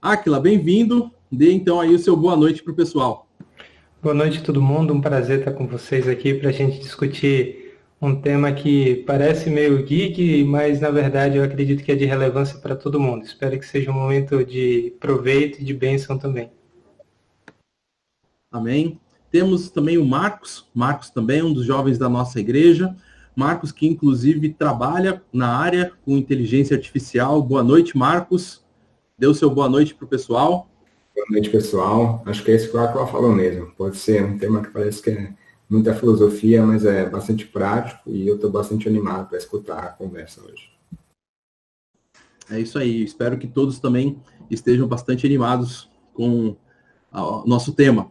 Áquila, bem-vindo. Dê então aí o seu boa noite para o pessoal. Boa noite a todo mundo, um prazer estar com vocês aqui para a gente discutir um tema que parece meio geek, mas na verdade eu acredito que é de relevância para todo mundo. Espero que seja um momento de proveito e de bênção também. Amém. Temos também o Marcos. Marcos também é um dos jovens da nossa igreja. Marcos, que inclusive trabalha na área com inteligência artificial. Boa noite, Marcos. Dê o seu boa noite para o pessoal. Boa noite, pessoal. Acho que é isso que o Aquila falou mesmo. Pode ser um tema que parece que é muita filosofia, mas é bastante prático e eu estou bastante animado para escutar a conversa hoje. É isso aí. Espero que todos também estejam bastante animados com o nosso tema.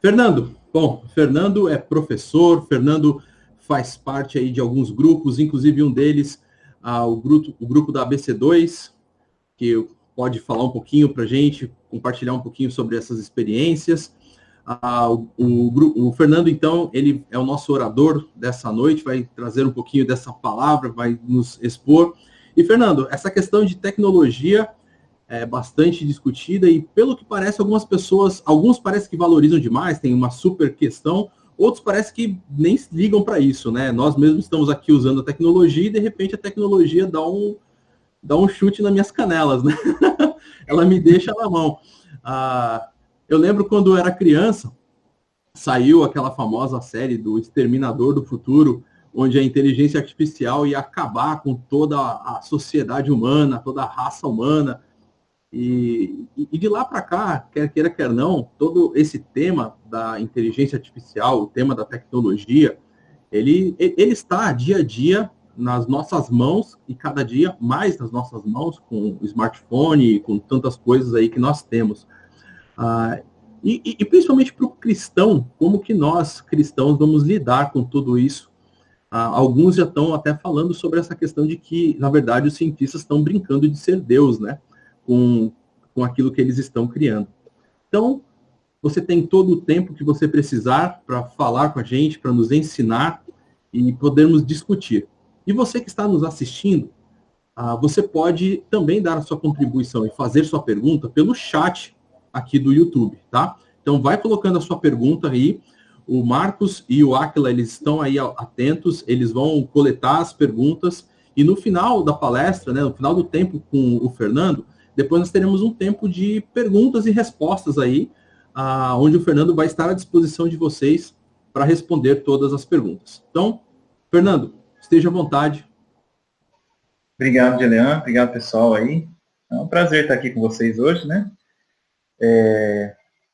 Fernando. Bom, Fernando é professor, Fernando faz parte aí de alguns grupos, inclusive um deles, o grupo da ABC2, que pode falar um pouquinho para a gente, compartilhar um pouquinho sobre essas experiências. O Fernando, então, ele é o nosso orador dessa noite, vai trazer um pouquinho dessa palavra, vai nos expor. E, Fernando, essa questão de tecnologia é bastante discutida e, pelo que parece, alguns parece que valorizam demais, tem uma super questão, outros parece que nem ligam para isso, né? Nós mesmos estamos aqui usando a tecnologia e, de repente, a tecnologia dá um chute nas minhas canelas, né? Ela me deixa na mão. Eu lembro quando eu era criança, saiu aquela famosa série do Exterminador do Futuro, onde a inteligência artificial ia acabar com toda a sociedade humana, toda a raça humana. E de lá para cá, quer queira, quer não, todo esse tema da inteligência artificial, o tema da tecnologia, ele está dia a dia nas nossas mãos e cada dia mais nas nossas mãos com o smartphone, com tantas coisas aí que nós temos. E principalmente para o cristão, como que nós, cristãos, vamos lidar com tudo isso? Alguns já estão até falando sobre essa questão de que, na verdade, os cientistas estão brincando de ser Deus, né? Com aquilo que eles estão criando. Então, você tem todo o tempo que você precisar para falar com a gente, para nos ensinar e podermos discutir. E você que está nos assistindo, você pode também dar a sua contribuição e fazer sua pergunta pelo chat aqui do YouTube, tá? Então, vai colocando a sua pergunta aí. O Marcos e o Aquila, eles estão aí atentos, eles vão coletar as perguntas e no final da palestra, né, no final do tempo com o Fernando, depois nós teremos um tempo de perguntas e respostas aí, onde o Fernando vai estar à disposição de vocês para responder todas as perguntas. Então, Fernando, esteja à vontade. Obrigado, Gelean. Obrigado, pessoal aí. É um prazer estar aqui com vocês hoje, né?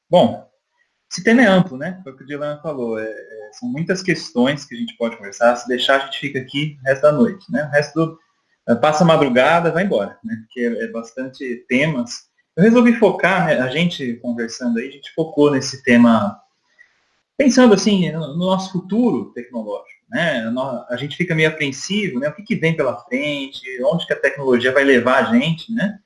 Bom, esse tema é amplo, né? Foi o que o Gelean falou. São muitas questões que a gente pode conversar. Se deixar, a gente fica aqui o resto da noite, né? O resto passa a madrugada, vai embora, né? Porque é bastante temas. Eu resolvi focar, né? A gente conversando aí, a gente focou nesse tema, pensando assim, no nosso futuro tecnológico, né? A gente fica meio apreensivo, né? O que vem pela frente, onde que a tecnologia vai levar a gente, né?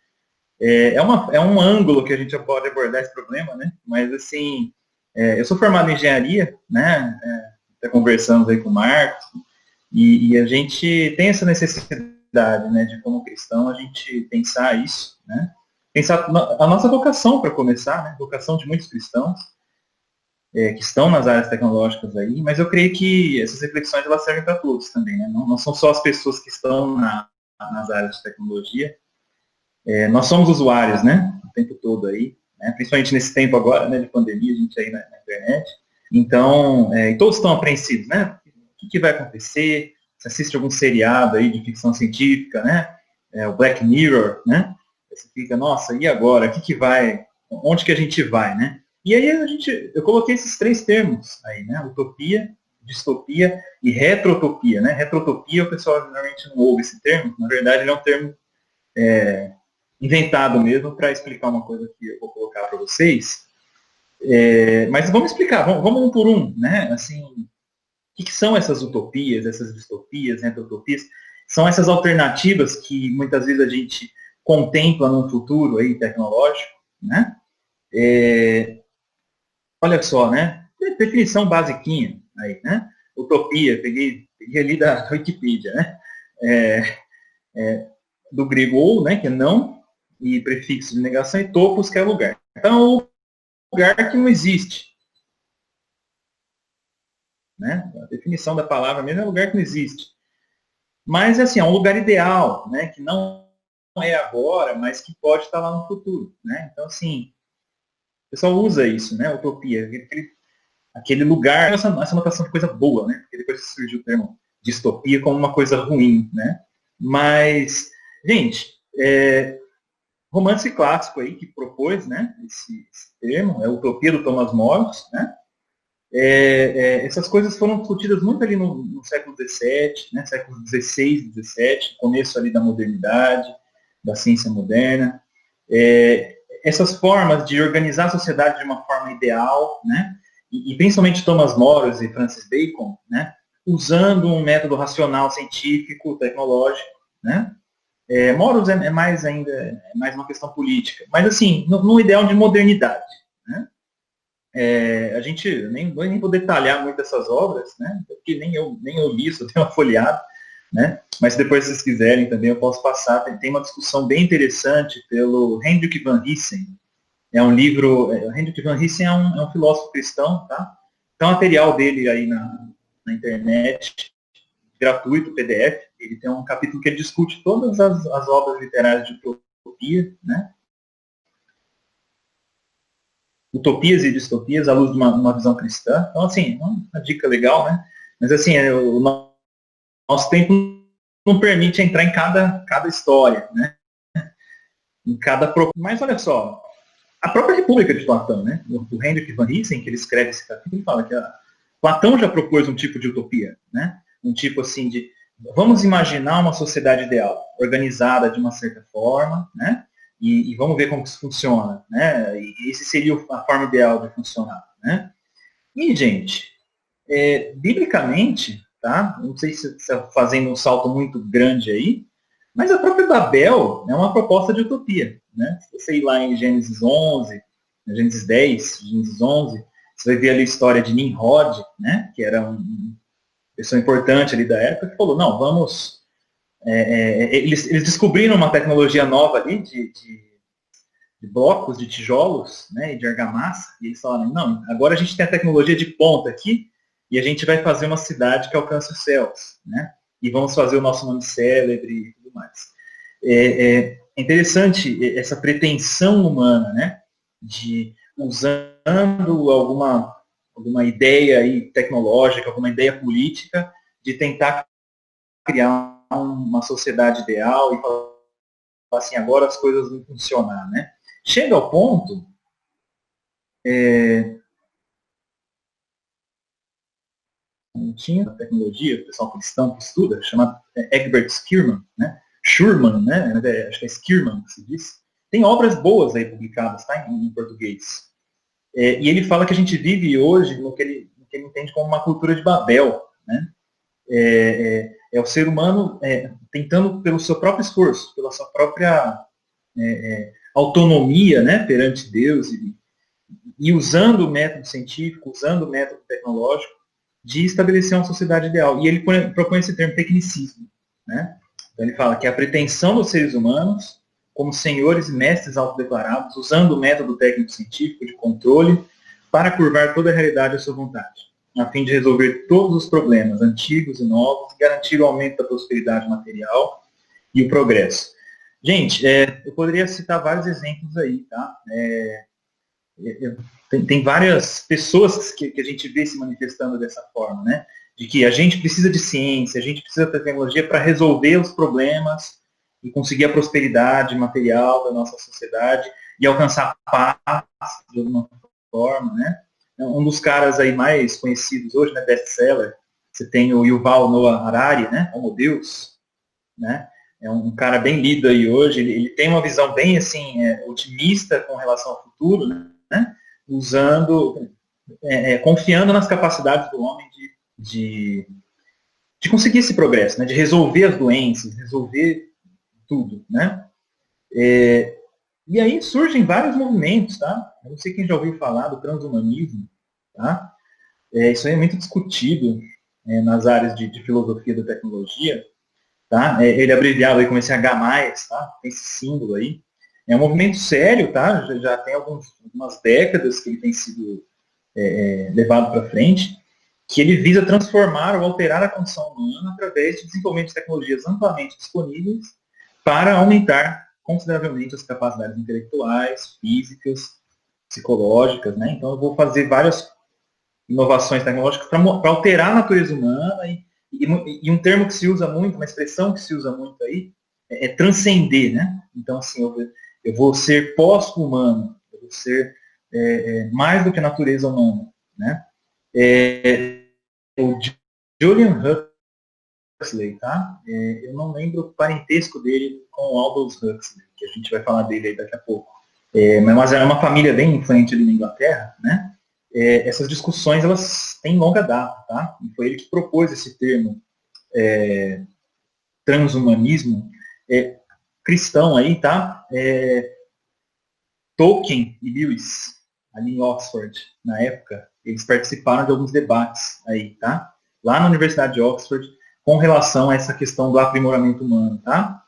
É um ângulo que a gente já pode abordar esse problema, né? Mas, assim, eu sou formado em engenharia, né? Até conversamos aí com o Marcos, e a gente tem essa necessidade, né? De, como cristão, a gente pensar isso, né? Pensar a nossa vocação, para começar, né? Vocação de muitos cristãos, que estão nas áreas tecnológicas aí, mas eu creio que essas reflexões elas servem para todos também, né? Não são só as pessoas que estão nas áreas de tecnologia. Nós somos usuários, né? O tempo todo aí, né? Principalmente nesse tempo agora, né? De pandemia, a gente aí na internet. Então, e todos estão apreensivos, né? O que vai acontecer? Você assiste algum seriado aí de ficção científica, né? O Black Mirror, né? Você fica, nossa, e agora? O que vai? Onde que a gente vai, né? E aí eu coloquei esses três termos aí, né? Utopia, distopia e retrotopia, né? Retrotopia, o pessoal normalmente não ouve esse termo. Na verdade, ele é um termo inventado mesmo para explicar uma coisa que eu vou colocar para vocês. Mas vamos explicar, vamos um por um, né? Assim, o que são essas utopias, essas distopias, retrotopias? São essas alternativas que muitas vezes a gente contempla num futuro aí tecnológico, né? Olha só, né? Definição basiquinha aí, né? Utopia, peguei ali da Wikipedia, né? Do grego ou, né? Que é não, e prefixo de negação, e topos, que é lugar. Então, o lugar que não existe. Né? A definição da palavra mesmo é lugar que não existe. Mas, assim, é um lugar ideal, né? Que não é agora, mas que pode estar lá no futuro. Né? Então, assim, o pessoal usa isso, né? Utopia. Aquele lugar, essa notação de coisa boa, né? Porque depois surgiu o termo distopia como uma coisa ruim, né? Mas, gente, romance clássico aí que propôs, né? Esse termo, é a Utopia do Thomas More, né? Essas coisas foram discutidas muito ali no século XVII, né? Século XVI, XVII, começo ali da modernidade, da ciência moderna. Essas formas de organizar a sociedade de uma forma ideal, né? E principalmente Thomas More e Francis Bacon, né? Usando um método racional, científico, tecnológico, né? Moros é mais uma questão política, mas assim, no ideal de modernidade, né? A gente nem vou detalhar muito essas obras, né? Porque nem eu li isso, eu tenho uma folheada, né? Mas depois, se vocês quiserem também, eu posso passar. Tem uma discussão bem interessante pelo Hendrik van Huyssen. É um livro. Hendrik van Huyssen é um filósofo cristão, tá? Tem um material dele aí na internet, gratuito, PDF. Ele tem um capítulo que ele discute todas as obras literárias de utopia, né? Utopias e distopias à luz de uma visão cristã. Então, assim, uma dica legal, né? Mas, assim, o nosso tempo não permite entrar em cada história, né? Em cada... Mas, olha só, a própria República de Platão, né? O Hendrik van Huyssen, que ele escreve esse capítulo, ele fala que Platão já propôs um tipo de utopia, né? Um tipo, assim, de... Vamos imaginar uma sociedade ideal, organizada de uma certa forma, né? E vamos ver como isso funciona, né? E esse seria a forma ideal de funcionar, né? E, gente, biblicamente, tá? Não sei se está fazendo um salto muito grande aí, mas a própria Babel é uma proposta de utopia, né? Se você ir lá em Gênesis 11, Gênesis 10, Gênesis 11, você vai ver ali a história de Nimrod, né? Que era uma pessoa importante ali da época, que falou, não, vamos... eles descobriram uma tecnologia nova ali de blocos, de tijolos, né, e de argamassa, e eles falaram, não, agora a gente tem a tecnologia de ponta aqui, e a gente vai fazer uma cidade que alcance os céus, né, e vamos fazer o nosso nome célebre e tudo mais. É interessante essa pretensão humana, né, de usando alguma ideia aí tecnológica, alguma ideia política, de tentar criar uma sociedade ideal e falar assim, agora as coisas vão funcionar, né? Chega ao ponto tinha a tecnologia, o pessoal cristão que estuda, chamado Egbert Schirman, né? Schurman, né? Acho que é Schirman que se diz. Tem obras boas aí publicadas, tá? Em português. E ele fala que a gente vive hoje no que ele entende como uma cultura de Babel, né? É o ser humano tentando, pelo seu próprio esforço, pela sua própria autonomia, né, perante Deus, e usando o método científico, usando o método tecnológico, de estabelecer uma sociedade ideal. E ele propõe esse termo tecnicismo. Né? Então ele fala que é a pretensão dos seres humanos, como senhores e mestres autodeclarados, usando o método técnico-científico de controle, para curvar toda a realidade à sua vontade, a fim de resolver todos os problemas, antigos e novos, e garantir o aumento da prosperidade material e o progresso. Gente, eu poderia citar vários exemplos aí, tá? Tem várias pessoas que a gente vê se manifestando dessa forma, né? De que a gente precisa de ciência, a gente precisa da tecnologia para resolver os problemas e conseguir a prosperidade material da nossa sociedade e alcançar a paz de alguma forma, né? Um dos caras aí mais conhecidos hoje, né, best-seller, você tem o Yuval Noah Harari, né, Homo Deus, né? É um cara bem lido aí hoje, ele tem uma visão bem, assim, otimista com relação ao futuro, né? Confiando nas capacidades do homem de conseguir esse progresso, né? De resolver as doenças, resolver tudo, né? E aí surgem vários movimentos, tá? Eu não sei quem já ouviu falar do transhumanismo, tá? Isso aí é muito discutido nas áreas de filosofia da tecnologia. Tá? Ele é abreviado aí com esse H+, tá? Tem esse símbolo aí. É um movimento sério, tá? Já tem algumas décadas que ele tem sido levado para frente, que ele visa transformar ou alterar a condição humana através de desenvolvimento de tecnologias amplamente disponíveis para aumentar consideravelmente as capacidades intelectuais, físicas, psicológicas, né? Então eu vou fazer várias inovações tecnológicas para alterar a natureza humana e um termo que se usa muito, uma expressão que se usa muito aí, é transcender, né? Então, assim, eu vou ser pós-humano, eu vou ser mais do que a natureza humana, né? O Julian Huxley, tá? Eu não lembro o parentesco dele com o Aldous Huxley, que a gente vai falar dele aí daqui a pouco. Mas é uma família bem influente ali na Inglaterra, né? Essas discussões, elas têm longa data, tá? E foi ele que propôs esse termo transhumanismo cristão aí, tá? Tolkien e Lewis, ali em Oxford, na época, eles participaram de alguns debates aí, tá? Lá na Universidade de Oxford, com relação a essa questão do aprimoramento humano, tá?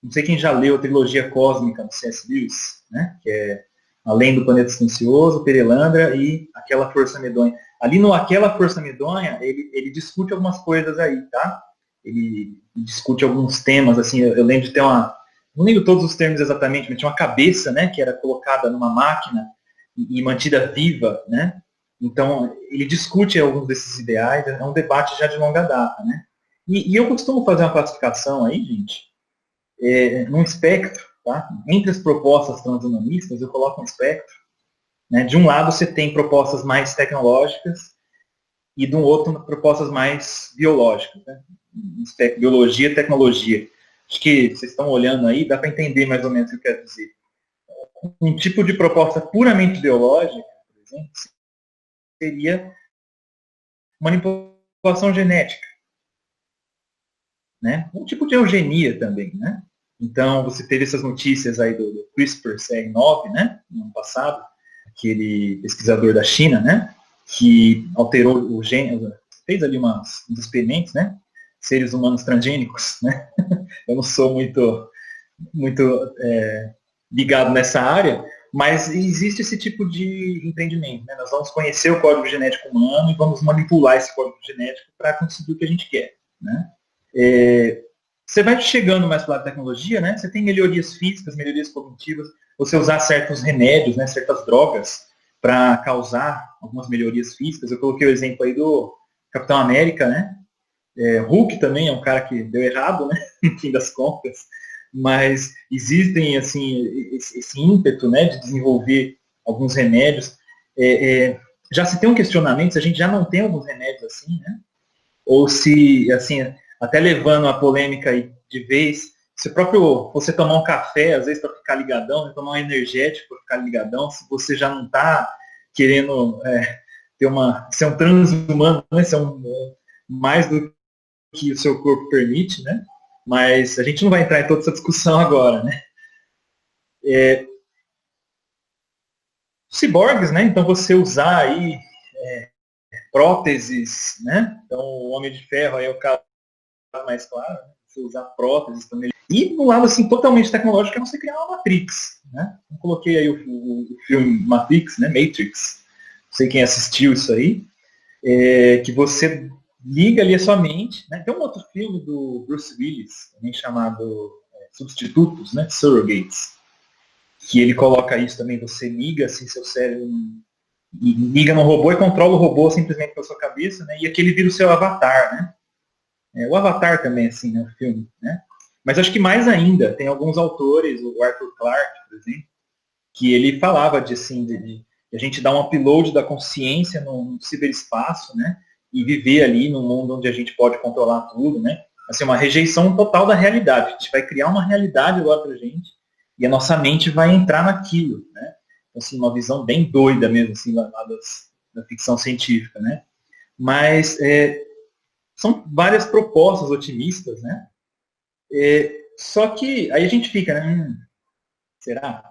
Não sei quem já leu a trilogia cósmica do C.S. Lewis, né? Que é Além do Planeta Silencioso, Perelandra e Aquela Força Medonha. Ali no Aquela Força Medonha, ele discute algumas coisas aí, tá? Ele discute alguns temas, assim, eu lembro de ter não lembro todos os termos exatamente, mas tinha uma cabeça, né, que era colocada numa máquina e mantida viva, né? Então, ele discute alguns desses ideais, é um debate já de longa data, né? E eu costumo fazer uma classificação aí, gente, num espectro, tá? Entre as propostas transhumanistas, eu coloco um espectro, né? De um lado você tem propostas mais tecnológicas e de um outro propostas mais biológicas, né? Um espectro, biologia e tecnologia. Acho que vocês estão olhando aí, dá para entender mais ou menos o que eu quero dizer. Um tipo de proposta puramente biológica, por exemplo, seria manipulação genética, né? Um tipo de eugenia também, né? Então, você teve essas notícias aí do CRISPR-Cas9, né? No ano passado, aquele pesquisador da China, né? Que alterou o gene, fez ali uns experimentos, né? Seres humanos transgênicos, né? Eu não sou muito ligado nessa área, mas existe esse tipo de empreendimento, né? Nós vamos conhecer o código genético humano e vamos manipular esse código genético para conseguir o que a gente quer, né? Você vai chegando mais para a tecnologia, né? Você tem melhorias físicas, melhorias cognitivas, você usar certos remédios, né? Certas drogas para causar algumas melhorias físicas. Eu coloquei o exemplo aí do Capitão América, né? Hulk também é um cara que deu errado, né? No fim das contas. Mas existem, assim, esse ímpeto, né, de desenvolver alguns remédios. Já se tem um questionamento se a gente já não tem alguns remédios assim, né? Ou se, assim, até levando a polêmica aí de vez, se você tomar um café, às vezes, para ficar ligadão, né, tomar um energético para ficar ligadão, se você já não está querendo ser um transhumano, né, ser mais do que o seu corpo permite, né? Mas a gente não vai entrar em toda essa discussão agora, né? Ciborgues, né? Então você usar aí próteses, né? Então o Homem de Ferro aí é o caso mais claro, né? Você usar próteses também. E no lado assim totalmente tecnológico é você criar uma Matrix, né? Eu coloquei aí o filme Matrix, né? Matrix. Não sei quem assistiu isso aí. Que você liga ali a sua mente, né? Tem um outro filme do Bruce Willis, também chamado Substitutos, né? Surrogates, que ele coloca isso também, você liga assim seu cérebro e liga no robô e controla o robô simplesmente pela sua cabeça, né? E aquele vira o seu avatar, né? O Avatar também, assim, né? O filme, né? Mas acho que mais ainda, tem alguns autores, o Arthur Clarke, por exemplo, que ele falava de a gente dar um upload da consciência no ciberespaço, né? E viver ali num mundo onde a gente pode controlar tudo, né? Assim, uma rejeição total da realidade. A gente vai criar uma realidade agora pra gente e a nossa mente vai entrar naquilo, né? Assim, uma visão bem doida mesmo, assim, lá da ficção científica, né? Mas são várias propostas otimistas, né? Só que aí a gente fica, né? Será?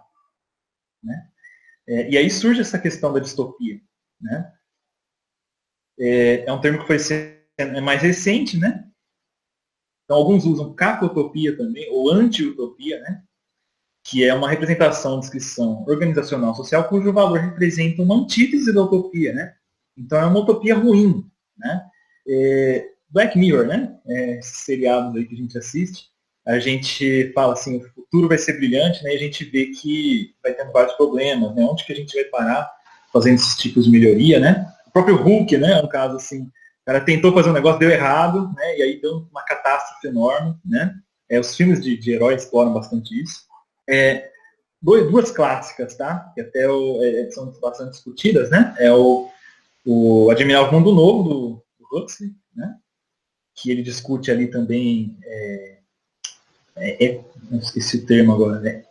Né? E aí surge essa questão da distopia, né? É um termo que foi mais recente, né? Então alguns usam cacotopia também, ou anti-utopia, né? que é uma representação, descrição organizacional social cujo valor representa uma antítese da utopia, né? Então é uma utopia ruim, né? Black Mirror, né? Esses seriados aí que a gente assiste, a gente fala assim, o futuro vai ser brilhante, né? E a gente vê que vai ter vários problemas, né? Onde que a gente vai parar fazendo esses tipos de melhoria, né? O próprio Hulk, né? É um caso assim, o cara tentou fazer um negócio, deu errado, né? E aí deu uma catástrofe enorme, né? Os filmes de heróis exploram bastante isso. Duas clássicas, tá? Que até são bastante discutidas, né? O Admirável Mundo Novo, do Huxley, né? Que ele discute ali também, não esqueci o termo agora, né?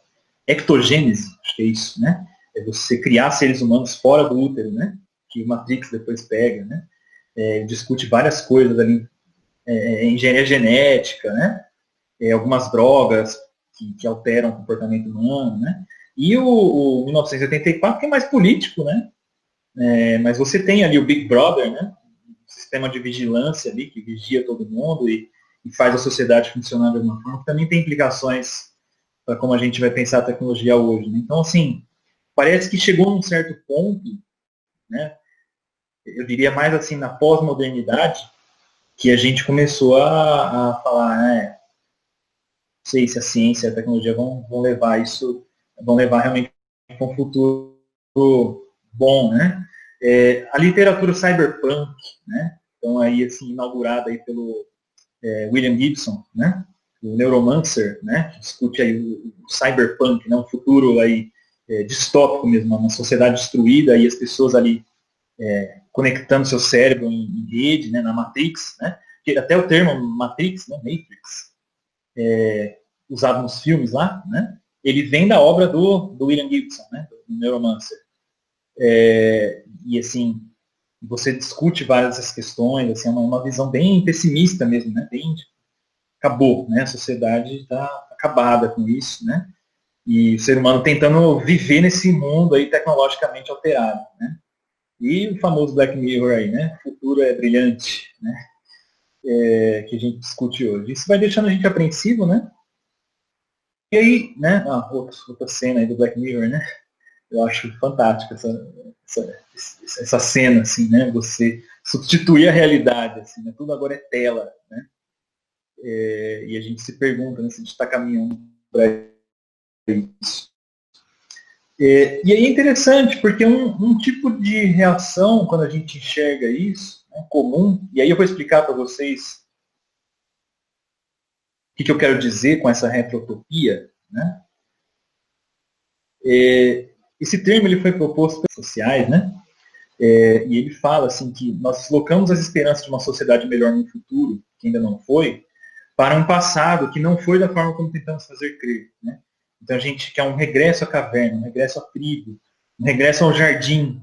Ectogênese, acho que é isso, né? É você criar seres humanos fora do útero, né? Que o Matrix depois pega, né? Discute várias coisas ali, engenharia genética, né? Algumas drogas que alteram o comportamento humano, né? E o 1984, que é mais político, né? Mas você tem ali o Big Brother, né? Sistema de vigilância ali, que vigia todo mundo e faz a sociedade funcionar de alguma forma, que também tem implicações para como a gente vai pensar a tecnologia hoje, né? Então, assim, parece que chegou num certo ponto, né? Eu diria mais assim, na pós-modernidade, que a gente começou a falar, não sei se a ciência e a tecnologia vão levar isso, vão levar realmente para um futuro bom, né? A literatura cyberpunk, né? Então aí assim inaugurada aí pelo William Gibson, né? O Neuromancer, né? Que discute aí o cyberpunk, né? Um futuro aí distópico mesmo, uma sociedade destruída e as pessoas ali conectando seu cérebro em rede, né? Na Matrix, né? Que até o termo Matrix, né? Matrix, usado nos filmes lá, né? Ele vem da obra do William Gibson, né? Do Neuromancer. E assim, você discute várias dessas questões, assim, é uma visão bem pessimista mesmo, né? Bem, acabou, né? A sociedade está acabada com isso, né? E o ser humano tentando viver nesse mundo aí tecnologicamente alterado, né? E o famoso Black Mirror aí, né? O futuro é brilhante, né? Que a gente discute hoje. Isso vai deixando a gente apreensivo, né? E aí, né? Outra cena aí do Black Mirror, né? Eu acho fantástica essa cena, assim, né? Você substituir a realidade, assim, né? Tudo agora é tela, né? E a gente se pergunta, né, se a gente está caminhando para isso. E aí é interessante, porque um tipo de reação, quando a gente enxerga isso, né, comum, e aí eu vou explicar para vocês o que eu quero dizer com essa retrotopia, né? Esse termo ele foi proposto pelos sociais, né? E ele fala assim que nós deslocamos as esperanças de uma sociedade melhor no futuro, que ainda não foi, para um passado que não foi da forma como tentamos fazer crer, né? Então a gente quer um regresso à caverna, um regresso à tribo, um regresso ao jardim,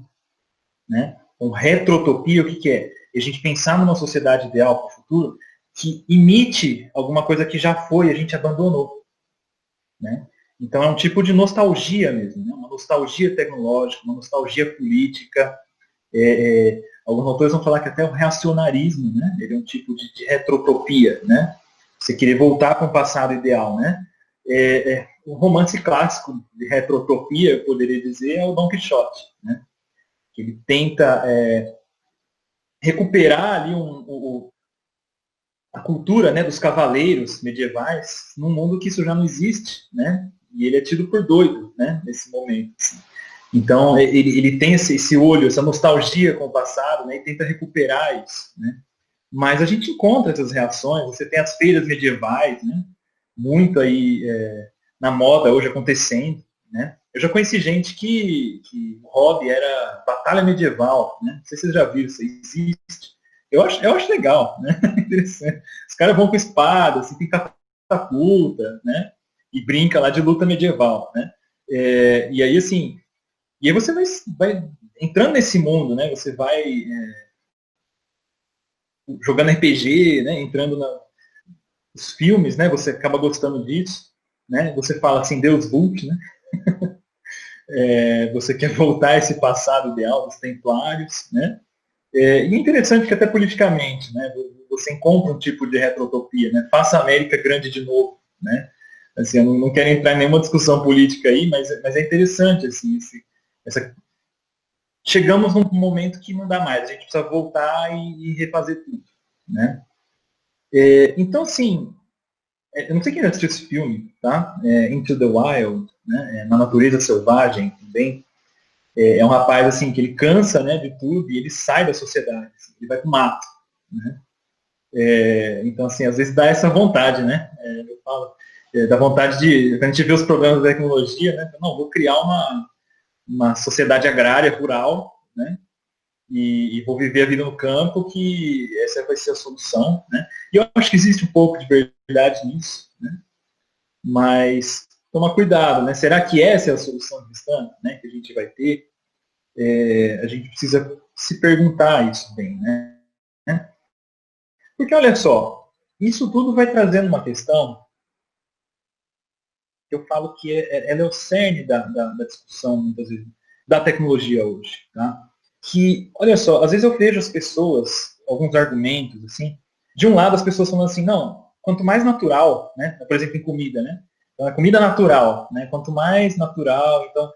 né? Um retrotopia, o que é? A gente pensar numa sociedade ideal para o futuro que imite alguma coisa que já foi, a gente abandonou, né? Então é um tipo de nostalgia mesmo, né? Uma nostalgia tecnológica, uma nostalgia política. Alguns autores vão falar que até o reacionarismo, né? Ele é um tipo de retrotopia, né? Você querer voltar para um passado ideal, né? O romance clássico de retrotopia, eu poderia dizer, é o Dom Quixote, né? Que ele tenta recuperar ali a cultura, né, dos cavaleiros medievais num mundo que isso já não existe, né? E ele é tido por doido, né? Nesse momento. Assim. Então ele tem esse olho, essa nostalgia com o passado, né? E tenta recuperar isso, né? Mas a gente encontra essas reações. Você tem as feiras medievais, né? Muito aí na moda hoje acontecendo, né? Eu já conheci gente que o hobby era batalha medieval, né? Não sei se vocês já viram, isso existe. Eu acho legal, né? Interessante. Os caras vão com espada, assim, tem catapulta, né? E brinca lá de luta medieval, né? E aí, assim, e aí você vai entrando nesse mundo, né? Você vai jogando RPG, né? Entrando nos filmes, né? Você acaba gostando disso, né? Você fala assim, Deus Vult, né? Você quer voltar a esse passado ideal dos templários, né? E é interessante que até politicamente, né? Você encontra um tipo de retrotopia, né? Faça a América grande de novo, né? Assim, eu não quero entrar em nenhuma discussão política aí, mas é interessante, assim, chegamos num momento que não dá mais, a gente precisa voltar e refazer tudo, né? Então, assim, eu não sei quem já assistiu esse filme, tá? Into the Wild, né? Na Natureza Selvagem, também. É um rapaz, assim, que ele cansa, né, de tudo e ele sai da sociedade, assim, ele vai pro mato, né? Então, assim, às vezes dá essa vontade, né? Eu falo, dá vontade de, quando a gente vê os problemas da tecnologia, né? Não, vou criar uma sociedade agrária, rural, né? E vou viver a vida no campo, que essa vai ser a solução, né? E eu acho que existe um pouco de verdade nisso, né? Mas tomar cuidado, né? Será que essa é a solução cristã, né, que a gente vai ter? A gente precisa se perguntar isso bem, né? Porque olha só, isso tudo vai trazendo uma questão que eu falo que ela é o cerne da discussão, muitas vezes, da tecnologia hoje, tá? Que, olha só, às vezes eu vejo as pessoas, alguns argumentos, assim, de um lado as pessoas falando assim, não, quanto mais natural, né? Por exemplo, em comida, né? Então, a comida natural, né? Quanto mais natural, então,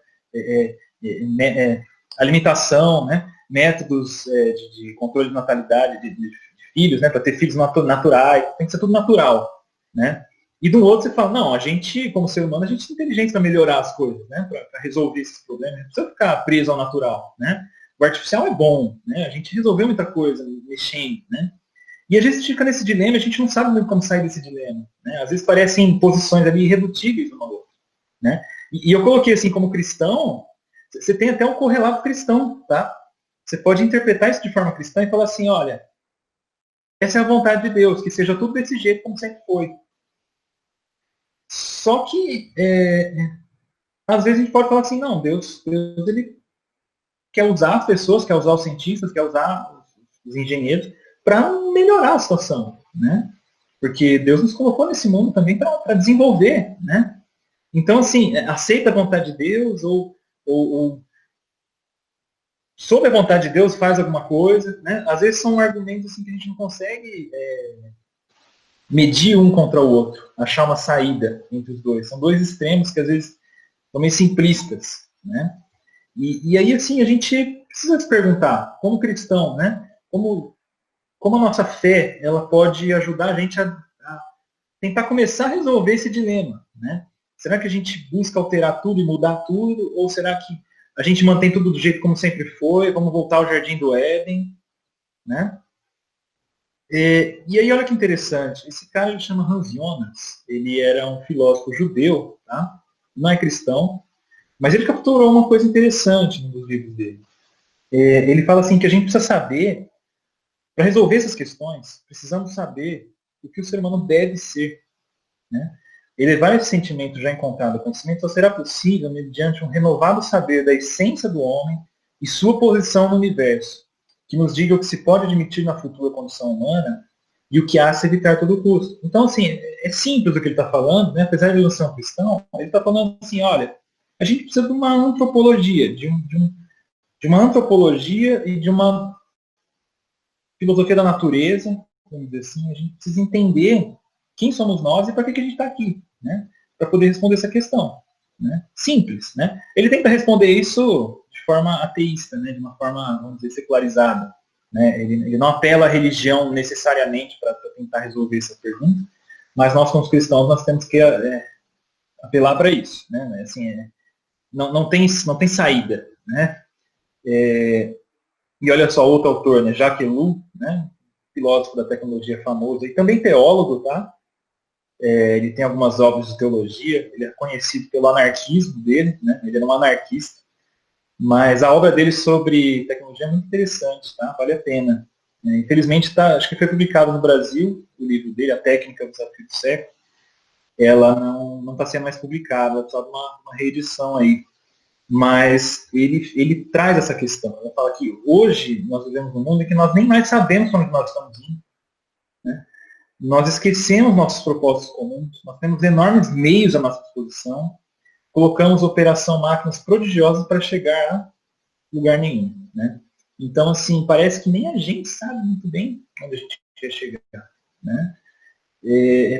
alimentação, né? Métodos de controle de natalidade de filhos, né? Para ter filhos naturais, tem que ser tudo natural, né? E do outro você fala, não, a gente, como ser humano, a gente é inteligente para melhorar as coisas, né? Para resolver esses problemas. Não precisa ficar preso ao natural, né? O artificial é bom, né? A gente resolveu muita coisa mexendo, né? E a gente fica nesse dilema, a gente não sabe muito como sair desse dilema, né? Às vezes parecem posições ali irredutíveis uma outra, né? E eu coloquei assim, como cristão, você tem até um correlato cristão, tá? Você pode interpretar isso de forma cristã e falar assim, olha, essa é a vontade de Deus, que seja tudo desse jeito como sempre foi. Só que, às vezes a gente pode falar assim, não, Deus ele quer usar as pessoas, quer usar os cientistas, quer usar os engenheiros para melhorar a situação, né? Porque Deus nos colocou nesse mundo também para desenvolver, né? Então, assim, aceita a vontade de Deus ou sob a vontade de Deus faz alguma coisa, né? Às vezes são argumentos assim, que a gente não consegue medir um contra o outro, achar uma saída entre os dois. São dois extremos que às vezes são meio simplistas, né? E aí, assim, a gente precisa se perguntar, como cristão, né? Como a nossa fé ela pode ajudar a gente a tentar começar a resolver esse dilema, né? Será que a gente busca alterar tudo e mudar tudo? Ou será que a gente mantém tudo do jeito como sempre foi? Vamos voltar ao Jardim do Éden, né? E aí, olha que interessante. Esse cara ele chama Hans Jonas. Ele era um filósofo judeu, tá? Não é cristão, mas ele capturou uma coisa interessante nos livros dele. Ele fala assim que a gente precisa saber, para resolver essas questões, precisamos saber o que o ser humano deve ser, né? Elevar esse sentimento já encontrado no conhecimento só será possível mediante um renovado saber da essência do homem e sua posição no universo, que nos diga o que se pode admitir na futura condição humana e o que há a se evitar a todo custo. Então, assim, é simples o que ele está falando, né? Apesar de ele não ser um cristão, ele está falando assim, olha, a gente precisa de uma antropologia, de uma antropologia e de uma filosofia da natureza, vamos dizer assim, a gente precisa entender quem somos nós e para que a gente está aqui, né? Para poder responder essa questão, né? Simples, né? Ele tenta responder isso de forma ateísta, né? De uma forma, vamos dizer, secularizada, né? Ele não apela à religião necessariamente para tentar resolver essa pergunta, mas nós, como cristãos, nós temos que apelar para isso, né? Assim, não tem saída, né? E olha só, outro autor, né? Jacques Ellul, né? Filósofo da tecnologia famoso e também teólogo, tá? Ele tem algumas obras de teologia, ele é conhecido pelo anarquismo dele, né? Ele era um anarquista, mas a obra dele sobre tecnologia é muito interessante, tá? Vale a pena. Infelizmente, acho que foi publicado no Brasil, o livro dele, A Técnica do Desafio do Século, ela não está sendo mais publicada, ela precisa de uma reedição aí. Mas ele traz essa questão. Ele fala que hoje nós vivemos num mundo em que nós nem mais sabemos para onde nós estamos indo, né? Nós esquecemos nossos propósitos comuns, nós temos enormes meios à nossa disposição, colocamos operação máquinas prodigiosas para chegar a lugar nenhum, né? Então, assim, parece que nem a gente sabe muito bem onde a gente quer chegar, né?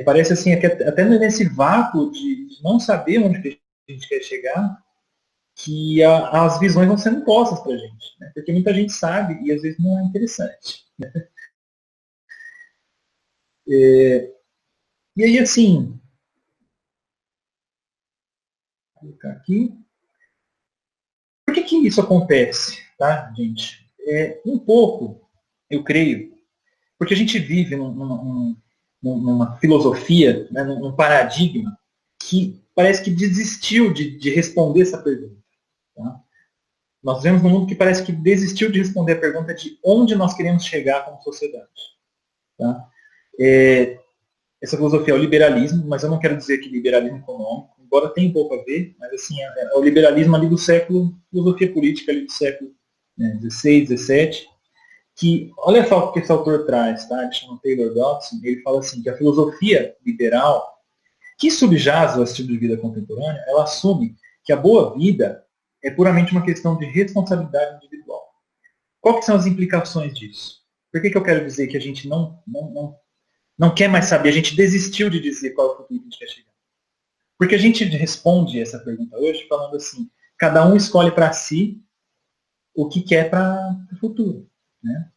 Parece assim, que até nesse vácuo de não saber onde que a gente quer chegar, que as visões vão sendo impostas para a gente, né? Porque muita gente sabe e às vezes não é interessante. Né? E aí, assim, vou colocar aqui. Por que isso acontece, tá, gente? Um pouco, eu creio, porque a gente vive numa filosofia, né, num paradigma que parece que desistiu de responder essa pergunta. Tá? Nós vivemos num mundo que parece que desistiu de responder a pergunta de onde nós queremos chegar como sociedade. Tá? Essa filosofia é o liberalismo, mas eu não quero dizer que liberalismo econômico, embora tenha um pouco a ver, mas assim, é o liberalismo ali do século, filosofia política ali do século XVI, XVII, que, olha só o que esse autor traz, tá? Ele chama Taylor Dodson, ele fala assim, que a filosofia liberal, que subjaz ao estilo de vida contemporâneo, ela assume que a boa vida é puramente uma questão de responsabilidade individual. Qual que são as implicações disso? Por que eu quero dizer que a gente não quer mais saber, a gente desistiu de dizer qual é o futuro que a gente quer chegar? Porque a gente responde essa pergunta hoje falando assim, cada um escolhe para si o que quer para o futuro. Né?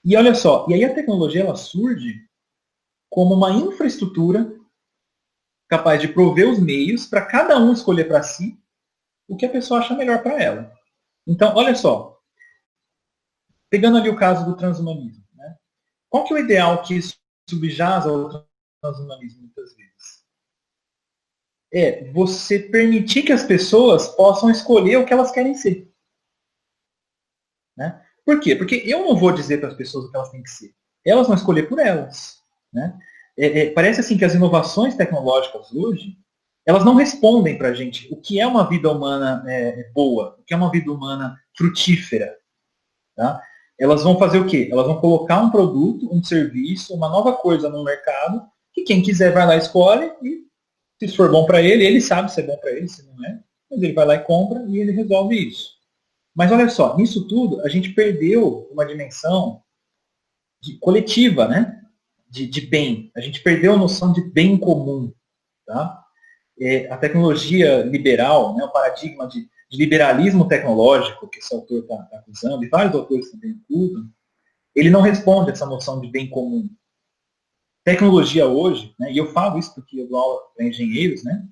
E olha só, e aí a tecnologia ela surge como uma infraestrutura capaz de prover os meios para cada um escolher para si o que a pessoa acha melhor para ela. Então, olha só, pegando ali o caso do transhumanismo, né? Qual que é o ideal que subjaz ao transhumanismo muitas vezes? É você permitir que as pessoas possam escolher o que elas querem ser. Né? Por quê? Porque eu não vou dizer para as pessoas o que elas têm que ser. Elas vão escolher por elas. Né? Parece assim que as inovações tecnológicas hoje, elas não respondem para a gente o que é uma vida humana boa, o que é uma vida humana frutífera. Tá? Elas vão fazer o quê? Elas vão colocar um produto, um serviço, uma nova coisa no mercado, que quem quiser vai lá e escolhe, e se for bom para ele, ele sabe se é bom para ele, se não é, mas ele vai lá e compra e ele resolve isso. Mas olha só, nisso tudo, a gente perdeu uma dimensão coletiva, né? De bem. A gente perdeu a noção de bem comum. Tá? A tecnologia liberal, né, o paradigma de liberalismo tecnológico que esse autor está acusando, e vários autores também acusam, ele não responde a essa noção de bem comum. Tecnologia hoje, né, e eu falo isso porque eu dou aula para engenheiros, né,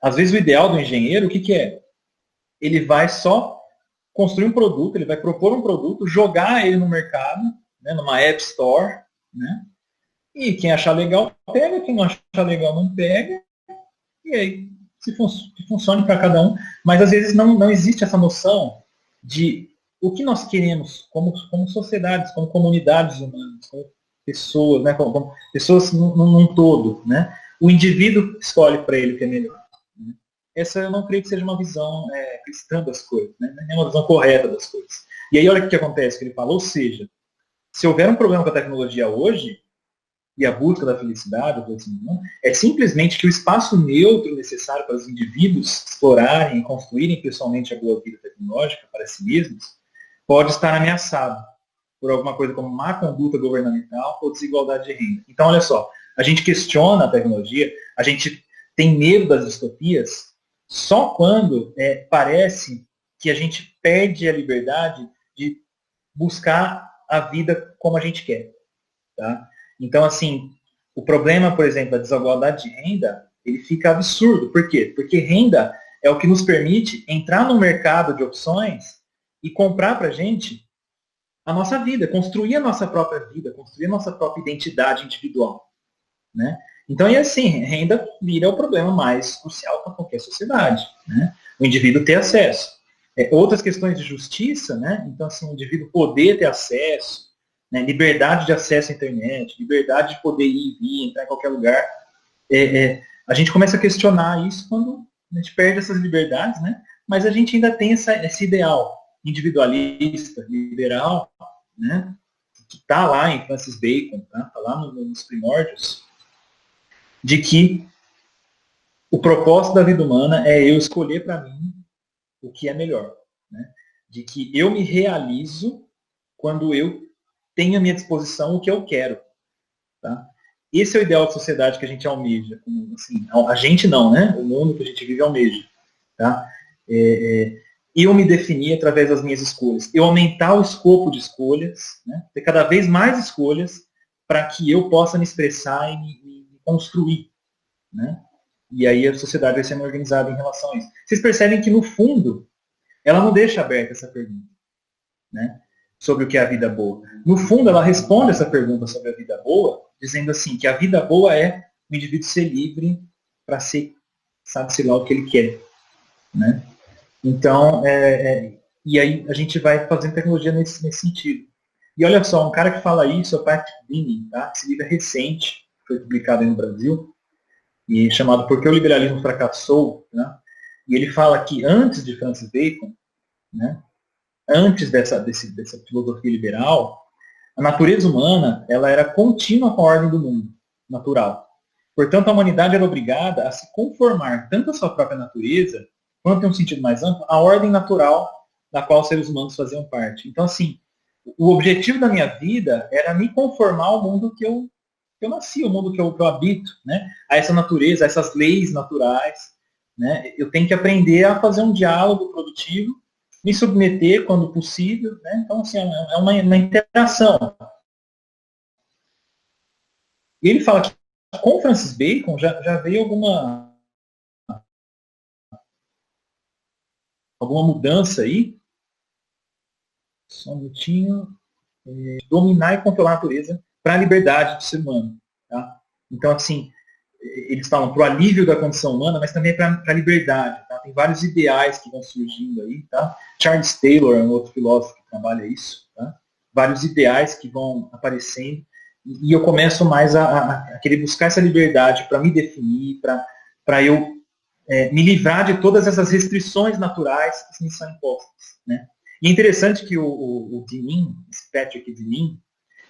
às vezes o ideal do engenheiro, o que é? Ele vai só construir um produto, ele vai propor um produto, jogar ele no mercado, né, numa App Store, né, e quem achar legal pega, quem não achar legal não pega, e aí que funcione para cada um. Mas às vezes não existe essa noção de o que nós queremos como sociedades, como comunidades humanas, como pessoas, né, como pessoas num todo. Né? O indivíduo escolhe para ele o que é melhor. Né? Essa eu não creio que seja uma visão cristã das coisas, né? Não é uma visão correta das coisas. E aí olha o que acontece, que ele fala, ou seja, se houver um problema com a tecnologia hoje, e a busca da felicidade, é simplesmente que o espaço neutro necessário para os indivíduos explorarem e construírem pessoalmente a boa vida tecnológica para si mesmos pode estar ameaçado por alguma coisa como má conduta governamental ou desigualdade de renda. Então, olha só, a gente questiona a tecnologia, a gente tem medo das distopias só quando parece que a gente perde a liberdade de buscar a vida como a gente quer. Tá? Então, assim, o problema, por exemplo, da desigualdade de renda, ele fica absurdo. Por quê? Porque renda é o que nos permite entrar no mercado de opções e comprar para a gente a nossa vida, construir a nossa própria vida, construir a nossa própria identidade individual. Né? Então, e assim, renda vira o problema mais crucial para qualquer sociedade. Né? O indivíduo ter acesso. Outras questões de justiça, né? Então, assim, o indivíduo poder ter acesso, né, liberdade de acesso à internet, liberdade de poder ir e vir, entrar em qualquer lugar. A gente começa a questionar isso quando a gente perde essas liberdades, né? Mas a gente ainda tem esse ideal individualista, liberal, né? Que está lá em Francis Bacon, tá lá nos primórdios, de que o propósito da vida humana é eu escolher para mim o que é melhor. Né? De que eu me realizo quando eu tenho à minha disposição o que eu quero. Tá? Esse é o ideal de sociedade que a gente almeja. Assim, a gente não, né? O mundo que a gente vive almeja. Tá? Eu me definir através das minhas escolhas. Eu aumentar o escopo de escolhas, né? Ter cada vez mais escolhas para que eu possa me expressar e me construir. Né? E aí a sociedade vai sendo organizada em relação a isso. Vocês percebem que, no fundo, ela não deixa aberta essa pergunta, né? Sobre o que é a vida boa. No fundo, ela responde essa pergunta sobre a vida boa, dizendo assim, que a vida boa é o indivíduo ser livre para ser, sabe-se lá o que ele quer. Né? Então, e aí a gente vai fazendo tecnologia nesse sentido. E olha só, um cara que fala isso é o Patrick Denning, tá? Esse livro é recente, foi publicado aí no Brasil, e chamado Por que o Liberalismo Fracassou? Né? E ele fala que antes de Francis Bacon, né, antes dessa filosofia liberal, a natureza humana ela era contínua com a ordem do mundo natural. Portanto, a humanidade era obrigada a se conformar tanto à sua própria natureza, quanto em um sentido mais amplo, à ordem natural da qual os seres humanos faziam parte. Então, assim, o objetivo da minha vida era me conformar ao mundo que eu nasci, o mundo que eu habito, né? A essa natureza, a essas leis naturais. Né? Eu tenho que aprender a fazer um diálogo produtivo, me submeter quando possível. Né? Então, assim, é uma interação. E ele fala que com Francis Bacon já veio alguma mudança aí. Só um minutinho. Dominar e controlar a natureza para a liberdade do ser humano. Tá? Então, assim, eles falam para o alívio da condição humana, mas também para a liberdade. Tá? Tem vários ideais que vão surgindo aí. Tá? Charles Taylor é um outro filósofo que trabalha isso. Tá? Vários ideais que vão aparecendo. E eu começo mais a querer buscar essa liberdade para me definir, para eu me livrar de todas essas restrições naturais que me são impostas. Né? E é interessante que o Denning, esse Patrick Denning,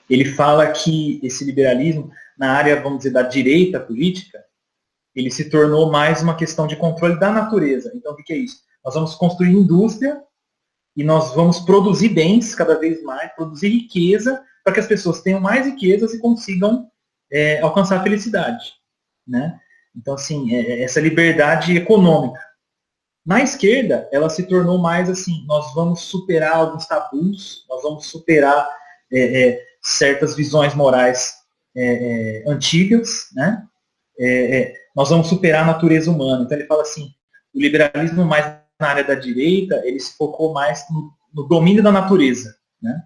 ele fala que esse liberalismo, na área, vamos dizer, da direita política, ele se tornou mais uma questão de controle da natureza. Então, o que é isso? Nós vamos construir indústria e nós vamos produzir bens cada vez mais, produzir riqueza, para que as pessoas tenham mais riquezas e consigam alcançar a felicidade. Né? Então, assim, essa liberdade econômica. Na esquerda, ela se tornou mais assim, nós vamos superar alguns tabus, nós vamos superar certas visões morais antigas, né? Nós vamos superar a natureza humana. Então ele fala assim, o liberalismo mais na área da direita, ele se focou mais no domínio da natureza, né?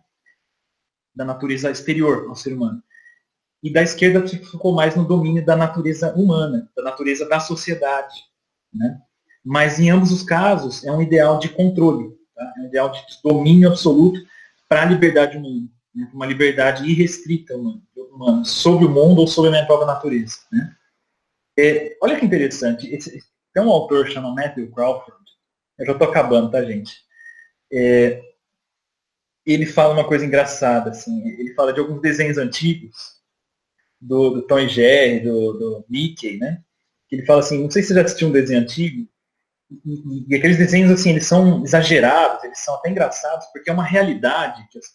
Da natureza exterior ao ser humano. E da esquerda se focou mais no domínio da natureza humana, da natureza da sociedade, né? Mas em ambos os casos é um ideal de controle, tá? É um ideal de domínio absoluto para a liberdade humana, né? Uma liberdade irrestrita humana, sobre o mundo ou sobre a minha própria natureza. Né? Olha que interessante, tem um autor chamado Matthew Crawford, eu já estou acabando, tá, gente? Ele fala uma coisa engraçada, assim, ele fala de alguns desenhos antigos, do Tom e Jerry, do Mickey, né? Ele fala assim, não sei se você já assistiu um desenho antigo, e aqueles desenhos, assim, eles são exagerados, eles são até engraçados, porque é uma realidade que os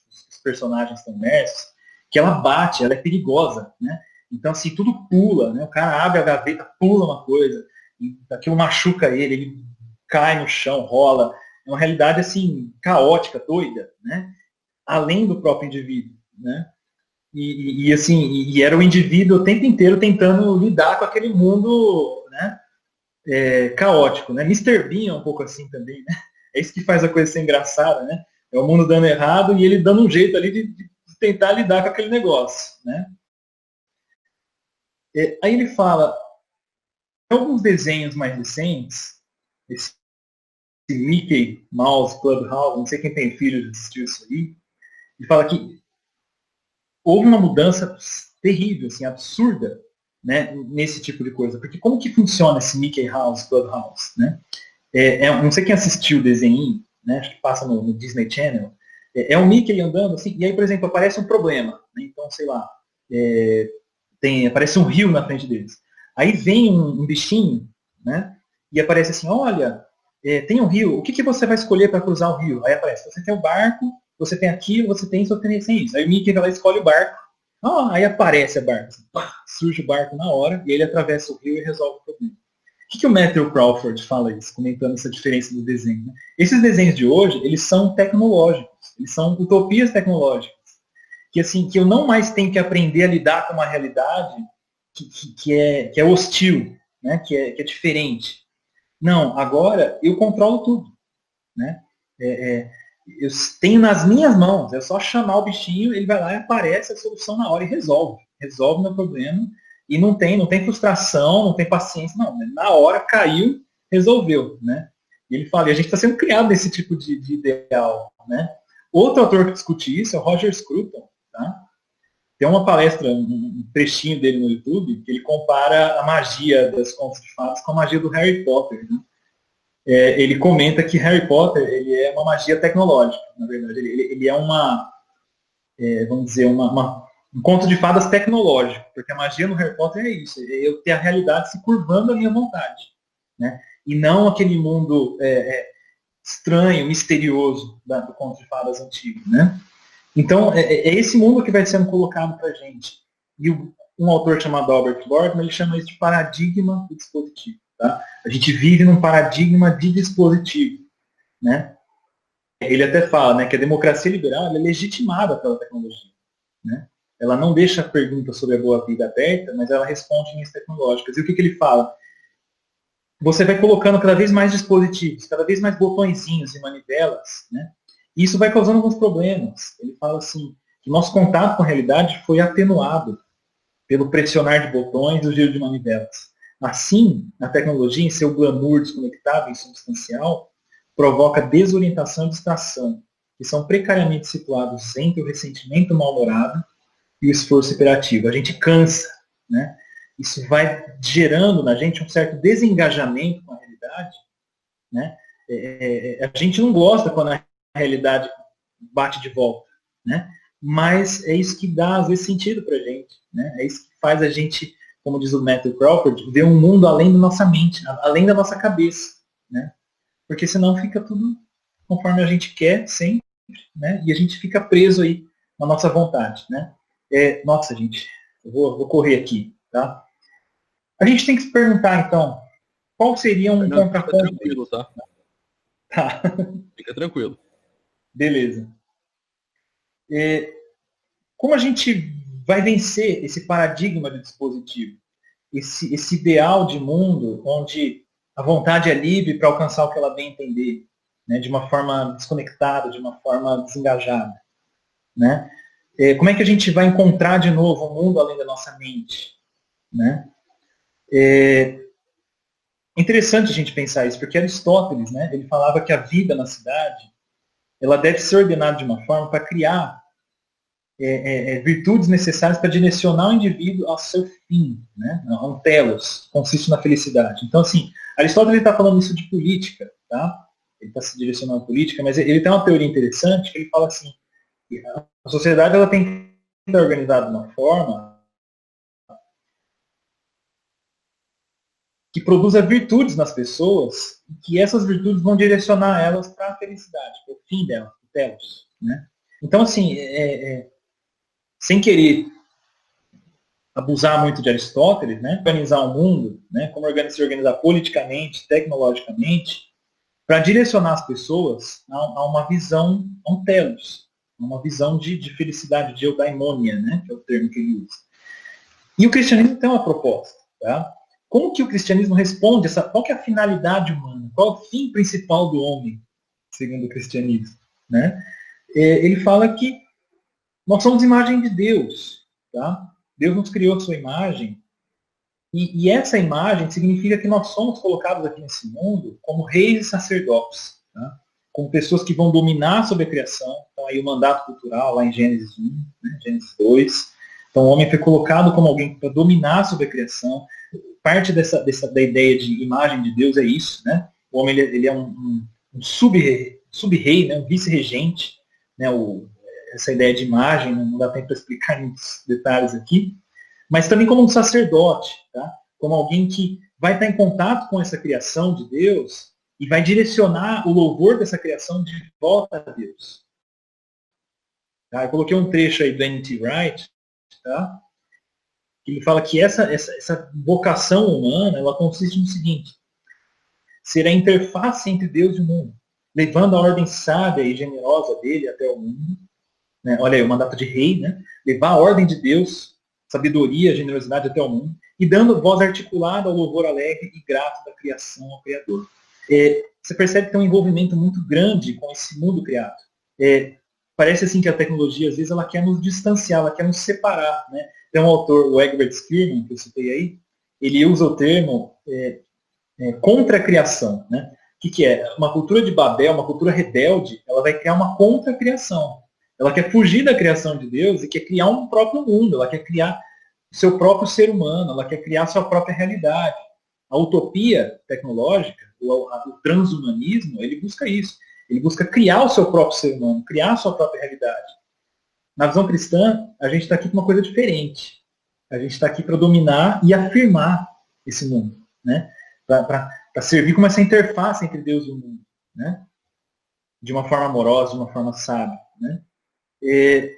personagens estão imersos, que ela bate, ela é perigosa, né? Então, assim, tudo pula, né? O cara abre a gaveta, pula uma coisa, e aquilo machuca ele cai no chão, rola. É uma realidade, assim, caótica, doida, né? Além do próprio indivíduo, né? E era o indivíduo o tempo inteiro tentando lidar com aquele mundo, né? Caótico, né? Mr. Bean é um pouco assim também, né? É isso que faz a coisa ser engraçada, né? É o mundo dando errado e ele dando um jeito ali de tentar lidar com aquele negócio, né? Aí ele fala, em alguns desenhos mais recentes, esse Mickey Mouse Clubhouse, não sei quem tem filhos assistiu isso aí, ele fala que houve uma mudança terrível, assim, absurda, né, nesse tipo de coisa. Porque como que funciona esse Mickey House Clubhouse? Né? Não sei quem assistiu o desenho, né, acho que passa no Disney Channel. É um Mickey andando assim, e aí, por exemplo, aparece um problema. Né, então, sei lá, aparece um rio na frente deles. Aí vem um bichinho, né, e aparece assim, olha, tem um rio, o que você vai escolher para cruzar o rio? Aí aparece, você tem o barco, você tem aquilo, você tem isso, você tem isso. Aí o Mickey vai lá e escolhe o barco. Aí aparece a barca, assim, surge o barco na hora, e ele atravessa o rio e resolve o problema. O que o Matthew Crawford fala isso, comentando essa diferença do desenho? Né? Esses desenhos de hoje, eles são tecnológicos, eles são utopias tecnológicas, que assim, que eu não mais tenho que aprender a lidar com uma realidade que é hostil, né? que é diferente. Não, agora eu controlo tudo. Né? Eu tenho nas minhas mãos, é só chamar o bichinho, ele vai lá e aparece a solução na hora e resolve o meu problema, e não tem frustração, não tem paciência, não, na hora caiu, resolveu, né? E ele fala, e a gente está sendo criado nesse tipo de ideal, né? Outro autor que discute isso é o Roger Scruton, tá? Tem uma palestra, um trechinho dele no YouTube, que ele compara a magia das contos de fadas com a magia do Harry Potter, né? Ele comenta que Harry Potter ele é uma magia tecnológica, na verdade. Ele é vamos dizer, um conto de fadas tecnológico, porque a magia no Harry Potter é isso, é eu ter a realidade se curvando à minha vontade, né? E não aquele mundo estranho, misterioso do conto de fadas antigo, né? Então, é esse mundo que vai sendo colocado para a gente. E um autor chamado Albert Borgman, ele chama isso de paradigma do dispositivo. Tá? A gente vive num paradigma de dispositivo. Né? Ele até fala, né, que a democracia liberal é legitimada pela tecnologia. Né? Ela não deixa a pergunta sobre a boa vida aberta, mas ela responde em linhas tecnológicas. E o que ele fala? Você vai colocando cada vez mais dispositivos, cada vez mais botõezinhos e manivelas, né? E isso vai causando alguns problemas. Ele fala assim, que nosso contato com a realidade foi atenuado pelo pressionar de botões e o giro de manivelas. Assim, a tecnologia, em seu glamour desconectado e substancial, provoca desorientação e distração, que são precariamente situados entre o ressentimento mal-humorado e o esforço hiperativo. A gente cansa, né? Isso vai gerando na gente um certo desengajamento com a realidade, né? A gente não gosta quando a realidade bate de volta, né? Mas é isso que dá, às vezes, sentido para a gente, né? É isso que faz a gente, como diz o Matthew Crawford, ver um mundo além da nossa mente, além da nossa cabeça, né? Porque senão fica tudo conforme a gente quer, sempre, né? E a gente fica preso aí na nossa vontade, né? Nossa, gente, eu vou correr aqui, tá? A gente tem que se perguntar, então, qual seria um contraponto? Fica tranquilo, tá? Tá. Fica tranquilo. Beleza. Como a gente vai vencer esse paradigma de dispositivo? Esse ideal de mundo onde a vontade é livre para alcançar o que ela bem entender, né? De uma forma desconectada, de uma forma desengajada. Né? Como é que a gente vai encontrar de novo um mundo além da nossa mente? Né? É interessante a gente pensar isso, porque Aristóteles, né, ele falava que a vida na cidade ela deve ser ordenada de uma forma para criar virtudes necessárias para direcionar o indivíduo ao seu fim, né, a um telos, consiste na felicidade. Então, assim, Aristóteles está falando isso de política, tá? Ele está se direcionando à política, mas ele tem uma teoria interessante que ele fala assim, que a sociedade ela tem que estar organizada de uma forma que produza virtudes nas pessoas e que essas virtudes vão direcionar elas para a felicidade, para o fim delas, o telos, né? Então, assim, sem querer abusar muito de Aristóteles, né, organizar o mundo, né, como se organizar politicamente, tecnologicamente, para direcionar as pessoas a uma visão, a um telos, a uma visão de felicidade, de eudaimonia, né, que é o termo que ele usa. E o cristianismo tem uma proposta, tá? Como que o cristianismo responde qual que é a finalidade humana? Qual é o fim principal do homem, segundo o cristianismo? Né? Ele fala que nós somos imagem de Deus. Tá? Deus nos criou a sua imagem. E essa imagem significa que nós somos colocados aqui nesse mundo como reis e sacerdotes. Tá? Como pessoas que vão dominar sobre a criação. Então aí o mandato cultural, lá em Gênesis 1, né? Gênesis 2. Então o homem foi colocado como alguém para dominar sobre a criação. Parte da ideia de imagem de Deus é isso, né? O homem ele é um sub-rei, né? Um vice-regente, né? Essa ideia de imagem, não dá tempo para explicar muitos detalhes aqui, mas também como um sacerdote, tá? Como alguém que vai estar em contato com essa criação de Deus e vai direcionar o louvor dessa criação de volta a Deus. Tá? Eu coloquei um trecho aí do N.T. Wright, tá? Ele fala que essa vocação humana, ela consiste no seguinte: ser a interface entre Deus e o mundo, levando a ordem sábia e generosa dele até o mundo. Né? Olha aí, o mandato de rei, né? Levar a ordem de Deus, sabedoria, generosidade até o mundo, e dando voz articulada ao louvor alegre e grato da criação ao Criador. Você percebe que tem um envolvimento muito grande com esse mundo criado. Parece assim que a tecnologia, às vezes, ela quer nos distanciar, ela quer nos separar. Né? Tem um autor, o Egbert Spearman, que eu citei aí, ele usa o termo contra a criação. Né? O que é? Uma cultura de Babel, uma cultura rebelde, ela vai criar uma contra-criação. Ela quer fugir da criação de Deus e quer criar um próprio mundo, ela quer criar o seu próprio ser humano, ela quer criar a sua própria realidade. A utopia tecnológica, o transhumanismo, ele busca isso. Ele busca criar o seu próprio ser humano, criar a sua própria realidade. Na visão cristã, a gente está aqui com uma coisa diferente. A gente está aqui para dominar e afirmar esse mundo. Né? Para servir como essa interface entre Deus e o mundo. Né? De uma forma amorosa, de uma forma sábia. Né?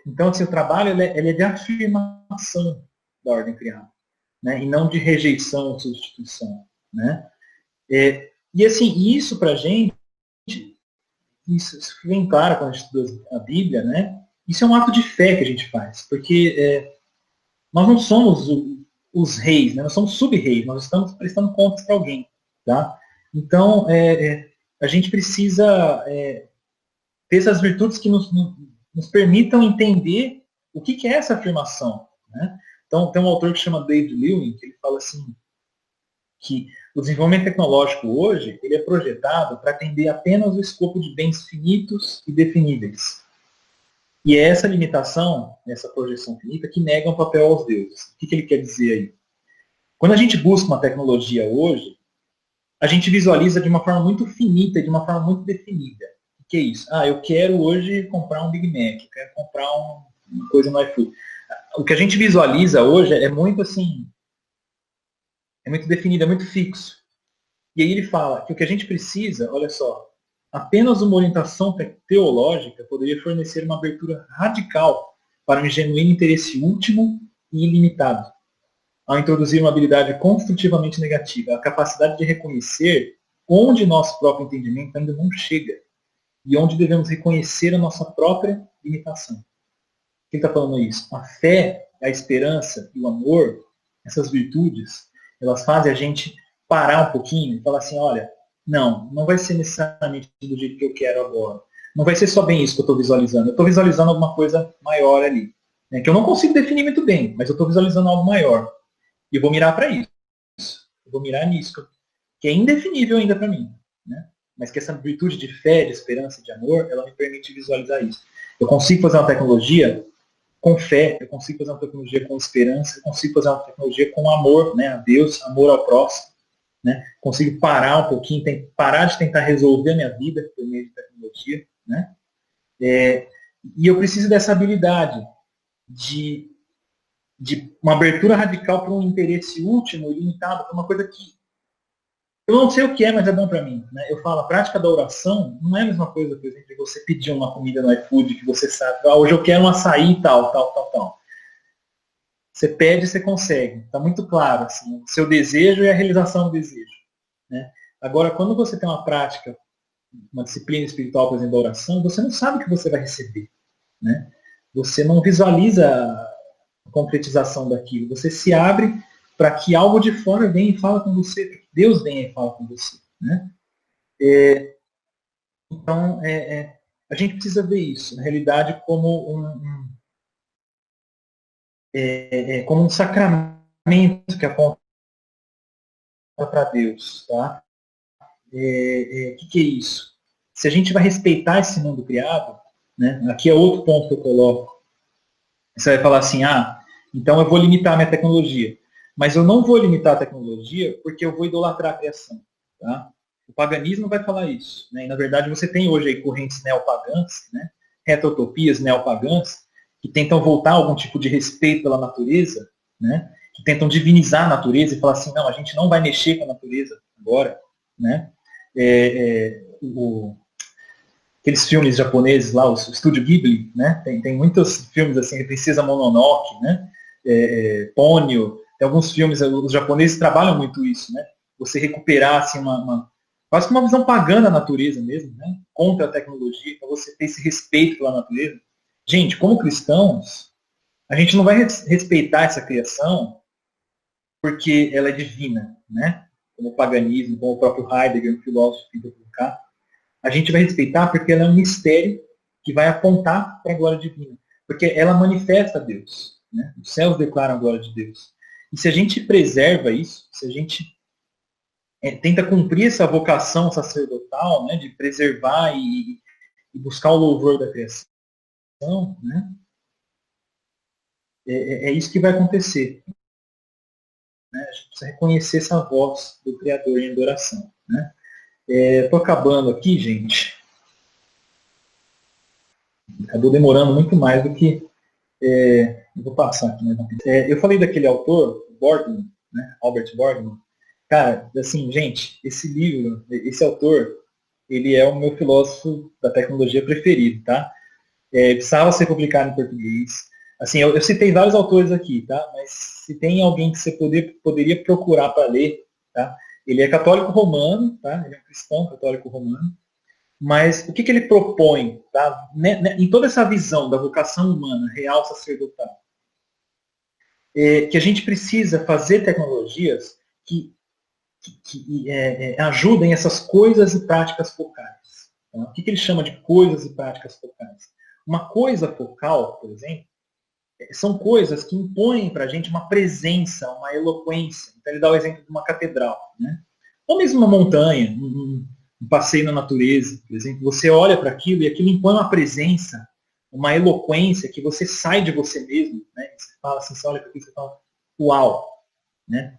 Então, assim, o trabalho ele é de afirmação da ordem criada. Né? E não de rejeição ou substituição. Né? E assim, isso para a gente, isso vem claro quando a gente estuda a Bíblia, né? Isso é um ato de fé que a gente faz, porque nós não somos os reis, né? Nós somos sub-reis, nós estamos prestando contas para alguém. Tá? Então, a gente precisa ter essas virtudes que nos permitam entender o que é essa afirmação. Né? Então, tem um autor que chama David Lewin, que ele fala assim, que o desenvolvimento tecnológico hoje ele é projetado para atender apenas o escopo de bens finitos e definíveis. E é essa limitação, essa projeção finita, que nega um papel aos deuses. O que ele quer dizer aí? Quando a gente busca uma tecnologia hoje, a gente visualiza de uma forma muito finita, de uma forma muito definida. O que é isso? Eu quero hoje comprar um Big Mac, eu quero comprar uma coisa no iFood. O que a gente visualiza hoje é muito assim, é muito definido, é muito fixo. E aí ele fala que o que a gente precisa, olha só, apenas uma orientação teológica poderia fornecer uma abertura radical para um genuíno interesse último e ilimitado, ao introduzir uma habilidade construtivamente negativa, a capacidade de reconhecer onde nosso próprio entendimento ainda não chega e onde devemos reconhecer a nossa própria limitação. Quem está falando isso? A fé, a esperança e o amor, essas virtudes, elas fazem a gente parar um pouquinho e falar assim, olha, não vai ser necessariamente do jeito que eu quero agora. Não vai ser só bem isso que eu estou visualizando. Eu estou visualizando alguma coisa maior ali. Né, que eu não consigo definir muito bem, mas eu estou visualizando algo maior. E eu vou mirar para isso. Eu vou mirar nisso, que é indefinível ainda para mim. Né? Mas que essa virtude de fé, de esperança, de amor, ela me permite visualizar isso. Eu consigo fazer uma tecnologia com fé, eu consigo fazer uma tecnologia com esperança, eu consigo fazer uma tecnologia com amor, né, a Deus, amor ao próximo. Né? Consigo parar um pouquinho, parar de tentar resolver a minha vida por meio de tecnologia. Né? E eu preciso dessa habilidade de uma abertura radical para um interesse último, limitado, para uma coisa que eu não sei o que é, mas é bom para mim. Né? Eu falo, a prática da oração não é a mesma coisa, por exemplo, de você pedir uma comida no iFood que você sabe, hoje eu quero um açaí e tal. Você pede e você consegue. Está muito claro, assim, o seu desejo e a realização do desejo. Né? Agora, quando você tem uma prática, uma disciplina espiritual, por exemplo, da oração, você não sabe o que você vai receber. Né? Você não visualiza a concretização daquilo. Você se abre para que algo de fora venha e fala com você, para que Deus venha e fala com você. Né? Então, a gente precisa ver isso, na realidade, como como um sacramento que aponta para Deus. Tá? Que é isso? Se a gente vai respeitar esse mundo criado, né, aqui é outro ponto que eu coloco. Você vai falar assim, então eu vou limitar a minha tecnologia. Mas eu não vou limitar a tecnologia porque eu vou idolatrar a criação. Tá? O paganismo vai falar isso. Né? E, na verdade, você tem hoje aí correntes neopagãs, né? Retrotopias neopagãs, que tentam voltar a algum tipo de respeito pela natureza, né? Que tentam divinizar a natureza e falar assim, não, a gente não vai mexer com a natureza agora. Né? Aqueles filmes japoneses lá, o Estúdio Ghibli, né? Tem muitos filmes assim, Princesa Mononoke, né? Ponyo, tem alguns filmes, os japoneses trabalham muito isso, né? Você recuperar assim, quase que uma visão pagã da natureza mesmo, né? Contra a tecnologia, para você ter esse respeito pela natureza. Gente, como cristãos, a gente não vai respeitar essa criação porque ela é divina, né? Como o paganismo, como o próprio Heidegger, um filósofo, tenta colocar. A gente vai respeitar porque ela é um mistério que vai apontar para a glória divina. Porque ela manifesta Deus, né? Os céus declaram a glória de Deus. E se a gente preserva isso, se a gente tenta cumprir essa vocação sacerdotal, né, de preservar e buscar o louvor da criação, né, é isso que vai acontecer. Né? A gente precisa reconhecer essa voz do Criador em adoração. Né? Estou acabando aqui, gente. Acabou demorando muito mais do que... vou passar aqui. Eu falei daquele autor, Borgman, né, Albert Borgman. Cara, assim, gente, esse livro, esse autor, ele é o meu filósofo da tecnologia preferido, tá? Precisava ser publicado em português. Assim, eu citei vários autores aqui, tá? Mas se tem alguém que você poderia procurar para ler, tá? Ele é católico romano, tá? Ele é um cristão católico romano. Mas o que ele propõe, tá? Em toda essa visão da vocação humana, real, sacerdotal, que a gente precisa fazer tecnologias que ajudem essas coisas e práticas focais. Tá? O que ele chama de coisas e práticas focais? Uma coisa focal, por exemplo, são coisas que impõem para a gente uma presença, uma eloquência. Então ele dá o exemplo de uma catedral. Né? Ou mesmo uma montanha, um passeio na natureza, por exemplo. Você olha para aquilo e aquilo impõe uma presença, uma eloquência que você sai de você mesmo. Né? Você fala assim, você olha para aquilo e você fala, uau! Né?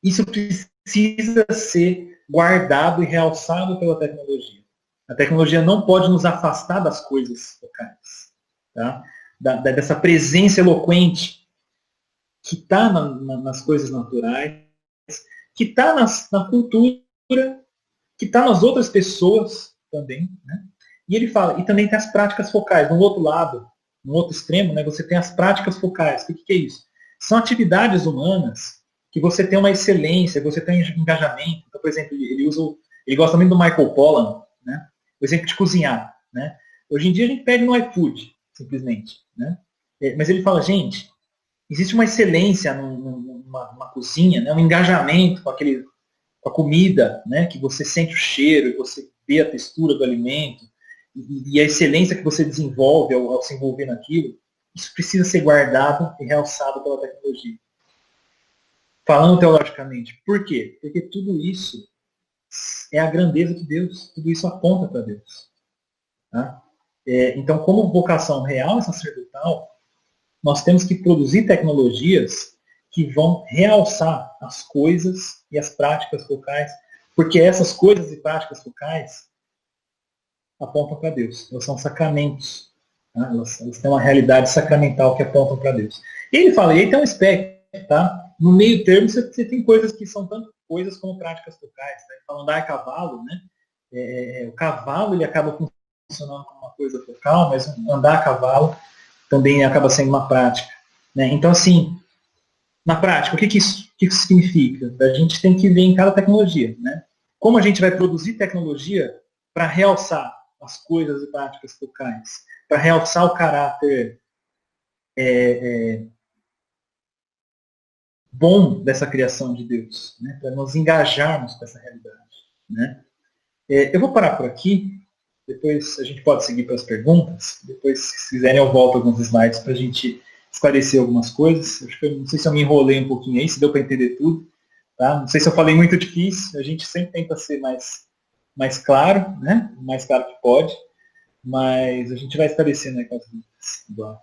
Isso precisa ser guardado e realçado pela tecnologia. A tecnologia não pode nos afastar das coisas focais. Tá? Dessa presença eloquente que está nas coisas naturais, que está na cultura, que está nas outras pessoas também. Né? E ele fala, e também tem as práticas focais. No outro lado, no outro extremo, né, você tem as práticas focais. O que é isso? São atividades humanas que você tem uma excelência, você tem engajamento. Então, por exemplo, ele gosta muito do Michael Pollan, né? O exemplo de cozinhar. Né? Hoje em dia a gente pede no iFood, simplesmente. Né? Mas ele fala, gente, existe uma excelência numa cozinha, né? Um engajamento com a comida, né? Que você sente o cheiro, que você vê a textura do alimento, e a excelência que você desenvolve ao se envolver naquilo. Isso precisa ser guardado e realçado pela tecnologia. Falando teologicamente. Por quê? Porque tudo isso é a grandeza de Deus. Tudo isso aponta para Deus. Tá? Então, como vocação real e sacerdotal, nós temos que produzir tecnologias que vão realçar as coisas e as práticas focais, porque essas coisas e práticas focais apontam para Deus. Elas são sacramentos. Tá? Elas têm uma realidade sacramental que apontam para Deus. E ele fala, e aí tem um espectro, tá? No meio termo, você tem coisas que são tanto coisas como práticas focais. Tá? Então, andar a cavalo, né? O cavalo ele acaba funcionando como uma coisa focal, mas andar a cavalo também acaba sendo uma prática. Né? Então, assim, na prática, o que isso significa? A gente tem que ver em cada tecnologia. Né? Como a gente vai produzir tecnologia para realçar as coisas e práticas focais, para realçar o caráter bom dessa criação de Deus, né? Para nos engajarmos com essa realidade. Né? Eu vou parar por aqui, depois a gente pode seguir para as perguntas, depois, se quiserem, eu volto alguns slides para a gente esclarecer algumas coisas. Não sei se eu me enrolei um pouquinho aí, se deu para entender tudo. Tá? Não sei se eu falei muito difícil, a gente sempre tenta ser mais claro, né? O mais claro que pode, mas a gente vai esclarecendo aí com as dúvidas.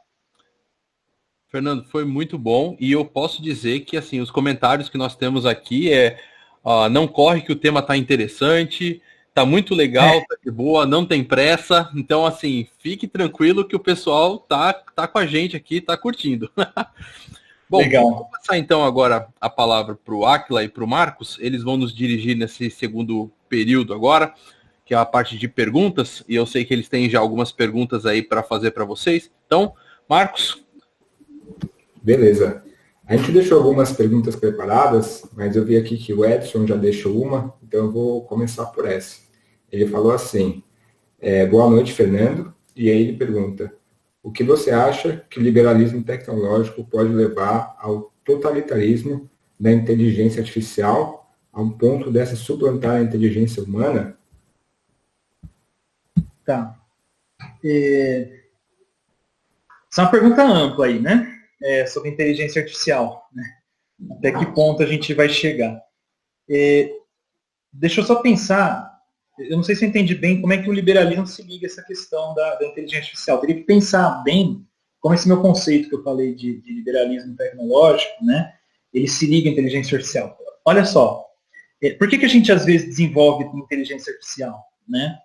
Fernando, foi muito bom, e eu posso dizer que assim, os comentários que nós temos aqui não corre que o tema está interessante, está muito legal, está de boa, não tem pressa, então assim, fique tranquilo que o pessoal tá com a gente aqui, está curtindo. Bom, legal. Vou passar então agora a palavra para o Áquila e para o Marcos, eles vão nos dirigir nesse segundo período agora, que é a parte de perguntas, e eu sei que eles têm já algumas perguntas aí para fazer para vocês. Então, Marcos... Beleza. A gente deixou algumas perguntas preparadas, mas eu vi aqui que o Edson já deixou uma, então eu vou começar por essa. Ele falou assim, boa noite, Fernando, e aí ele pergunta, o que você acha que o liberalismo tecnológico pode levar ao totalitarismo da inteligência artificial a um ponto dessa suplantar a inteligência humana? Tá. Essa é uma pergunta ampla aí, né? Sobre inteligência artificial, né? Até que ponto a gente vai chegar? Deixa eu só pensar, eu não sei se eu entendi bem como é que o liberalismo se liga a essa questão da inteligência artificial. Teria que pensar bem como esse meu conceito que eu falei de liberalismo tecnológico, né? Ele se liga à inteligência artificial. Olha só, por que a gente às vezes desenvolve inteligência artificial, né?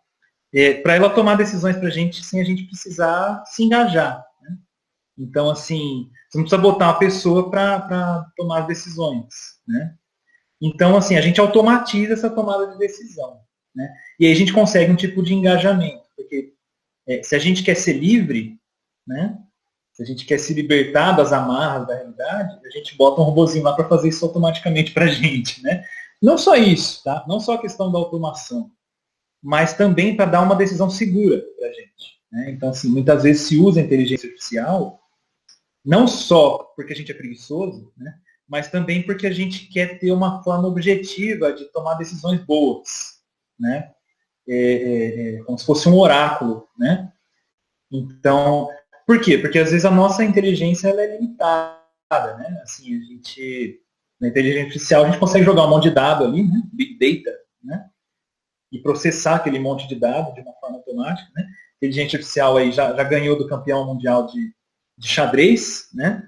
Para ela tomar decisões para a gente sem a gente precisar se engajar. Né? Então, assim, você não precisa botar uma pessoa para tomar as decisões. Né? Então, assim, a gente automatiza essa tomada de decisão. Né? E aí a gente consegue um tipo de engajamento. Porque se a gente quer ser livre, né? Se a gente quer se libertar das amarras da realidade, a gente bota um robozinho lá para fazer isso automaticamente para a gente. Né? Não só isso, tá? Não só a questão da automação, mas também para dar uma decisão segura para a gente. Né? Então, assim, muitas vezes se usa a inteligência artificial não só porque a gente é preguiçoso, né? Mas também porque a gente quer ter uma forma objetiva de tomar decisões boas. Né? Como se fosse um oráculo. Né? Então, por quê? Porque às vezes a nossa inteligência ela é limitada. Né? Assim, na inteligência artificial a gente consegue jogar um monte de dado ali, né? Big Data, né? E processar aquele monte de dados de uma forma automática. Né? A inteligência artificial aí já ganhou do campeão mundial de xadrez. Né?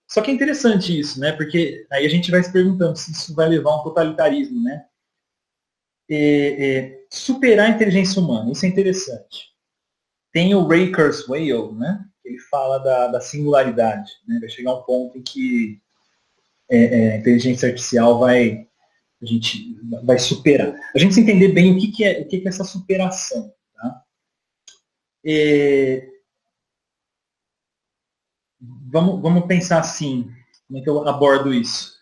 Só que é interessante isso, né? Porque aí a gente vai se perguntando se isso vai levar a um totalitarismo. Né? Superar a inteligência humana, isso é interessante. Tem o Ray Kurzweil, né? Ele fala da singularidade. Né? Vai chegar um ponto em que a inteligência artificial a gente vai superar. A gente precisa entender bem o que é essa superação. Tá? Vamos pensar assim, como é que eu abordo isso?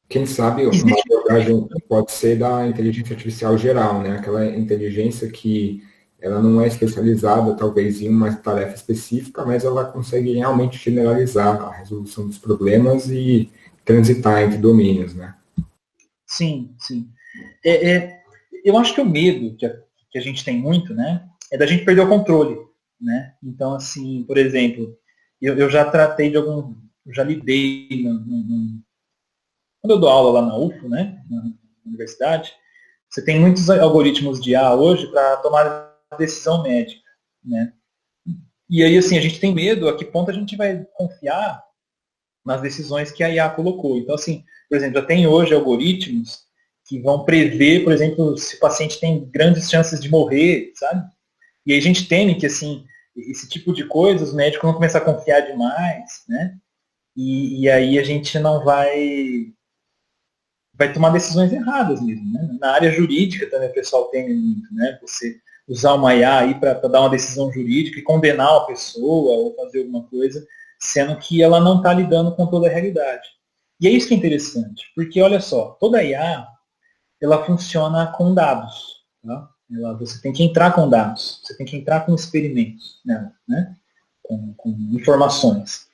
Quem sabe uma abordagem pode ser da inteligência artificial geral, né? Aquela inteligência que ela não é especializada, talvez, em uma tarefa específica, mas ela consegue realmente generalizar a resolução dos problemas e transitar entre domínios, né? Sim, sim. Eu acho que o medo que a gente tem muito, né, é da gente perder o controle, né? Então, assim, por exemplo, eu já tratei de já lidei quando eu dou aula lá na UFO, né, na universidade, você tem muitos algoritmos de IA hoje para tomar decisão médica, né? E aí, assim, a gente tem medo a que ponto a gente vai confiar nas decisões que a IA colocou. Então, assim, por exemplo, já tem hoje algoritmos que vão prever, por exemplo, se o paciente tem grandes chances de morrer, sabe? E aí a gente teme que, assim, esse tipo de coisa, os médicos vão começar a confiar demais, né? E aí a gente não vai tomar decisões erradas mesmo, né? Na área jurídica também o pessoal teme muito, né? Você usar uma IA aí para dar uma decisão jurídica e condenar uma pessoa ou fazer alguma coisa, sendo que ela não está lidando com toda a realidade. E é isso que é interessante, porque olha só, toda IA, ela funciona com dados. Tá? Você tem que entrar com dados, você tem que entrar com experimentos, né? Com informações.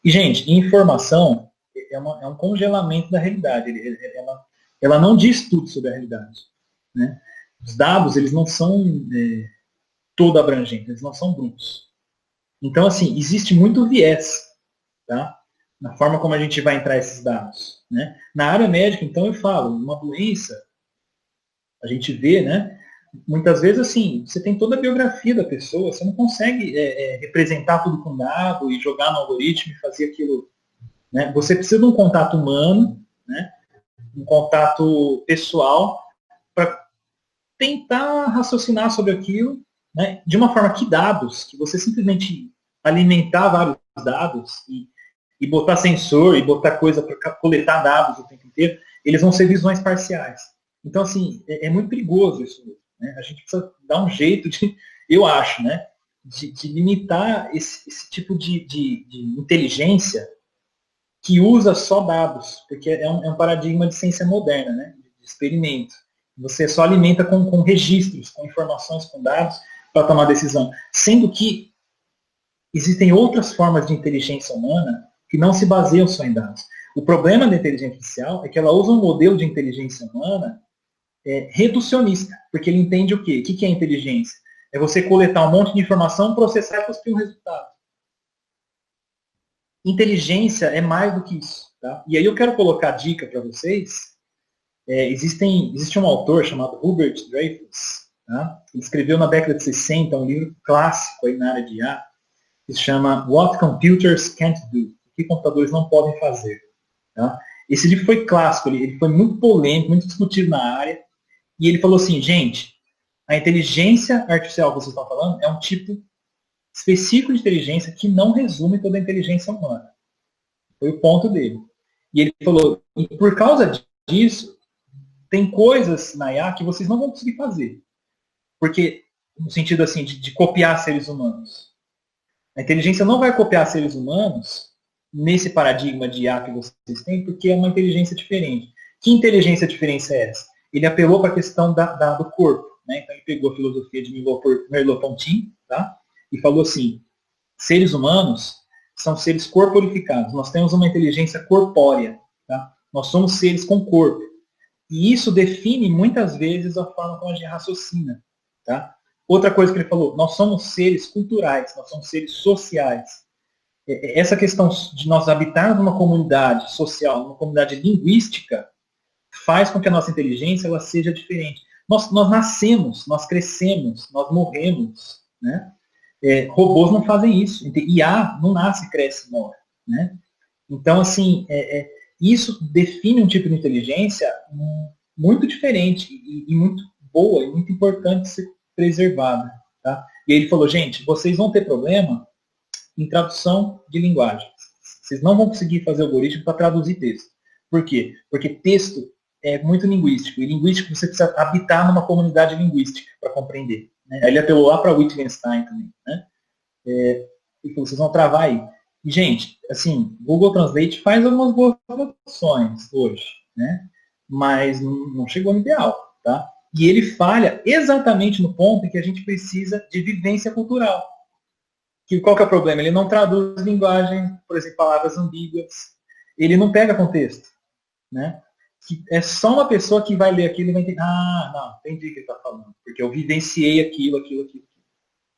E, gente, informação é um congelamento da realidade. Ela não diz tudo sobre a realidade. Né? Os dados, eles não são todo abrangentes, eles não são brutos. Então, assim, existe muito viés, tá? Na forma como a gente vai entrar esses dados. Né? Na área médica, então, eu falo, uma doença, a gente vê, né? Muitas vezes, assim, você tem toda a biografia da pessoa, você não consegue representar tudo com dado e jogar no algoritmo e fazer aquilo. Né? Você precisa de um contato humano, né? Um contato pessoal, para tentar raciocinar sobre aquilo, né? De uma forma que dados, que você simplesmente alimentar vários dados e botar sensor e botar coisa para coletar dados o tempo inteiro, eles vão ser visões parciais. Então, assim, é muito perigoso isso. Né? A gente precisa dar um jeito de, eu acho, né? de limitar esse tipo de inteligência que usa só dados, porque é um paradigma de ciência moderna, né? De experimento. Você só alimenta com registros, com informações, com dados, para tomar decisão. Sendo que existem outras formas de inteligência humana que não se baseiam só em dados. O problema da inteligência artificial é que ela usa um modelo de inteligência humana reducionista, porque ele entende o quê? O que é inteligência? É você coletar um monte de informação, processar e cuspir um resultado. Inteligência é mais do que isso. Tá? E aí eu quero colocar a dica para vocês. Existe um autor chamado Hubert Dreyfus. Tá? Ele escreveu na década de 60 um livro clássico aí na área de IA, que se chama What Computers Can't Do. O que computadores não podem fazer. Tá? Esse livro foi clássico, ele foi muito polêmico, muito discutido na área. E ele falou assim, gente, a inteligência artificial que vocês estão falando é um tipo específico de inteligência que não resume toda a inteligência humana. Foi o ponto dele. E ele falou, e por causa disso, tem coisas na IA que vocês não vão conseguir fazer. Porque, no sentido assim, de copiar seres humanos. A inteligência não vai copiar seres humanos nesse paradigma de IA que vocês têm, porque é uma inteligência diferente. Que inteligência diferente é essa? Ele apelou para a questão do corpo. Né? Então ele pegou a filosofia de Merleau-Ponty, tá? E falou assim, seres humanos são seres corporificados. Nós temos uma inteligência corpórea. Tá? Nós somos seres com corpo. E isso define muitas vezes a forma como a gente raciocina. Tá? Outra coisa que ele falou, nós somos seres culturais, nós somos seres sociais. Essa questão de nós habitarmos numa comunidade social, numa comunidade linguística, faz com que a nossa inteligência ela seja diferente. Nós nascemos, nós crescemos, nós morremos. Né? Robôs não fazem isso. IA não nasce, cresce, morre. Né? Então, assim, isso define um tipo de inteligência muito diferente e muito boa e muito importante de ser preservada. Tá? E aí ele falou, gente, vocês vão ter problema em tradução de linguagem. Vocês não vão conseguir fazer algoritmo para traduzir texto. Por quê? Porque texto é muito linguístico. E linguístico você precisa habitar numa comunidade linguística para compreender. Né? Aí ele apelou lá para Wittgenstein também. Né? Ele falou, vocês vão travar aí. E, gente, assim, Google Translate faz algumas boas traduções hoje, né? Mas não chegou no ideal. Tá? E ele falha exatamente no ponto em que a gente precisa de vivência cultural. Qual que é o problema? Ele não traduz linguagem, por exemplo, palavras ambíguas. Ele não pega contexto. Né? Que é só uma pessoa que vai ler aquilo e vai entender, não, entendi o que ele está falando, porque eu vivenciei aquilo.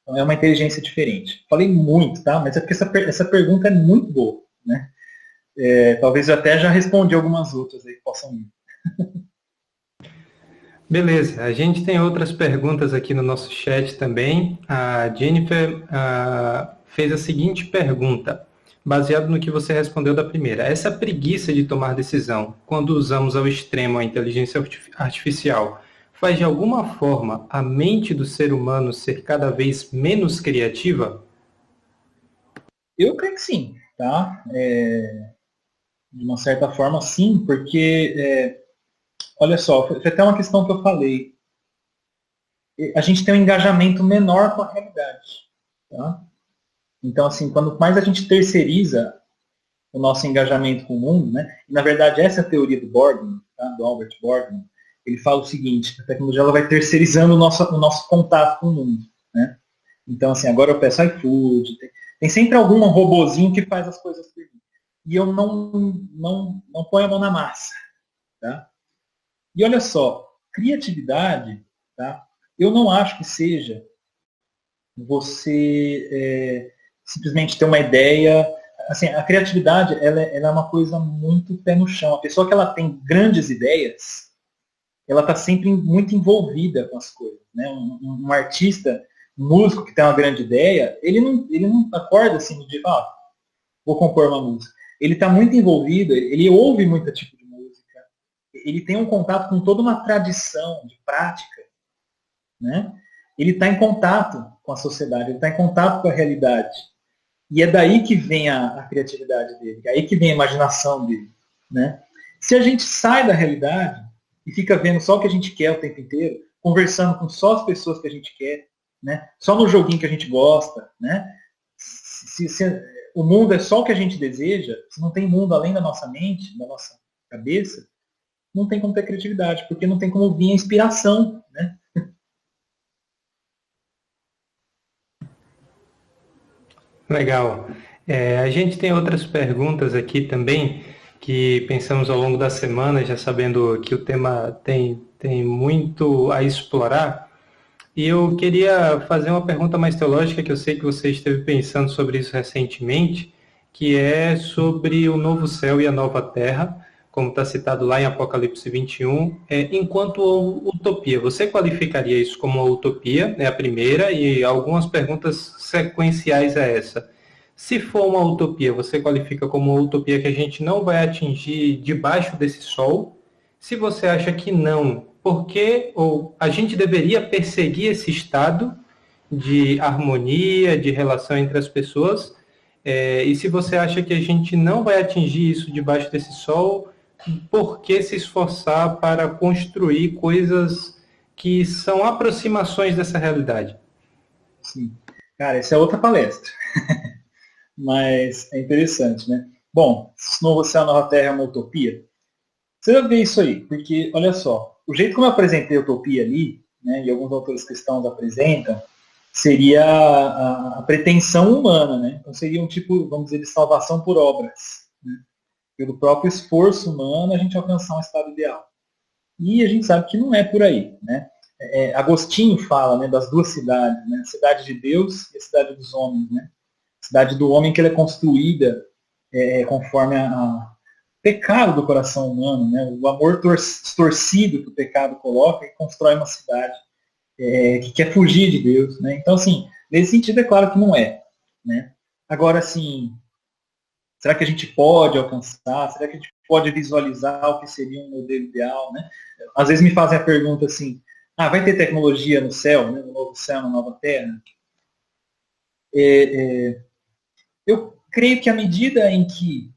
Então é uma inteligência diferente. Falei muito, tá? Mas é porque essa pergunta é muito boa, né? Talvez eu até já respondi algumas outras aí que possam ir. Beleza, a gente tem outras perguntas aqui no nosso chat também. A Jennifer fez a seguinte pergunta, baseado no que você respondeu da primeira. Essa preguiça de tomar decisão, quando usamos ao extremo a inteligência artificial, faz de alguma forma a mente do ser humano ser cada vez menos criativa? Eu creio que sim, tá? De uma certa forma, sim, porque, olha só, foi até uma questão que eu falei. A gente tem um engajamento menor com a realidade, tá? Então, assim, quanto mais a gente terceiriza o nosso engajamento com o mundo, né? E, na verdade, essa é a teoria do Borgman, tá? Do Albert Borgman. Ele fala o seguinte, a tecnologia ela vai terceirizando o nosso contato com o mundo, né? Então, assim, agora eu peço iFood, tem sempre algum robozinho que faz as coisas por mim. E eu não ponho a mão na massa, tá? E olha só, criatividade, tá? Eu não acho que seja você simplesmente ter uma ideia. Assim, a criatividade ela é uma coisa muito pé no chão. A pessoa que ela tem grandes ideias, ela está sempre muito envolvida com as coisas. Né? Um artista, um músico que tem uma grande ideia, ele não acorda assim no dia, vou compor uma música. Ele está muito envolvido, ele ouve muito tipo de música, ele tem um contato com toda uma tradição de prática. Né? Ele está em contato com a sociedade, ele está em contato com a realidade. E é daí que vem a criatividade dele, é aí que vem a imaginação dele. Né? Se a gente sai da realidade e fica vendo só o que a gente quer o tempo inteiro, conversando com só as pessoas que a gente quer, né? Só no joguinho que a gente gosta, né? Se o mundo é só o que a gente deseja, se não tem mundo além da nossa mente, da nossa cabeça, não tem como ter criatividade, porque não tem como vir a inspiração, né? Legal. A gente tem outras perguntas aqui também, que pensamos ao longo da semana, já sabendo que o tema tem muito a explorar. E eu queria fazer uma pergunta mais teológica, que eu sei que você esteve pensando sobre isso recentemente, que é sobre o novo céu e a nova terra, como está citado lá em Apocalipse 21, enquanto utopia. Você qualificaria isso como uma utopia? É a primeira, e algumas perguntas sequenciais a essa. Se for uma utopia, você qualifica como uma utopia que a gente não vai atingir debaixo desse sol? Se você acha que não, por que ou a gente deveria perseguir esse estado de harmonia, de relação entre as pessoas? E se você acha que a gente não vai atingir isso debaixo desse sol, por que se esforçar para construir coisas que são aproximações dessa realidade? Sim. Cara, essa é outra palestra. Mas é interessante, né? Bom, se Novo Céu, Nova Terra é uma utopia, você vai ver isso aí, porque, olha só, o jeito como eu apresentei a utopia ali, né, e alguns autores cristãos apresentam, seria a pretensão humana, né? Então seria um tipo, vamos dizer, de salvação por obras, né? Pelo próprio esforço humano a gente alcançar um estado ideal. E a gente sabe que não é por aí, né? Agostinho fala, né, das duas cidades, né? A cidade de Deus e a cidade dos homens, né? A cidade do homem que ela é construída conforme a pecado do coração humano, né? O amor distorcido que o pecado coloca e constrói uma cidade que quer fugir de Deus, né? Então, assim, nesse sentido é claro que não é, né? Agora, assim, será que a gente pode alcançar? Será que a gente pode visualizar o que seria um modelo ideal, né? Às vezes me fazem a pergunta assim, vai ter tecnologia no céu, né? No novo céu, na nova terra? Eu creio que à medida em que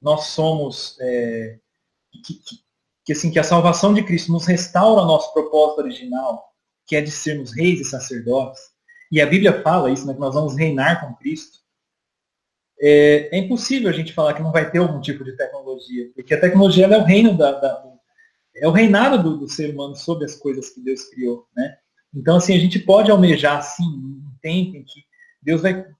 nós somos, que a salvação de Cristo nos restaura o nosso propósito original, que é de sermos reis e sacerdotes, e a Bíblia fala isso, né, que nós vamos reinar com Cristo, é impossível a gente falar que não vai ter algum tipo de tecnologia, porque a tecnologia é o reino é o reinado do ser humano sobre as coisas que Deus criou, né? Então, assim, a gente pode almejar, sim, um tempo em que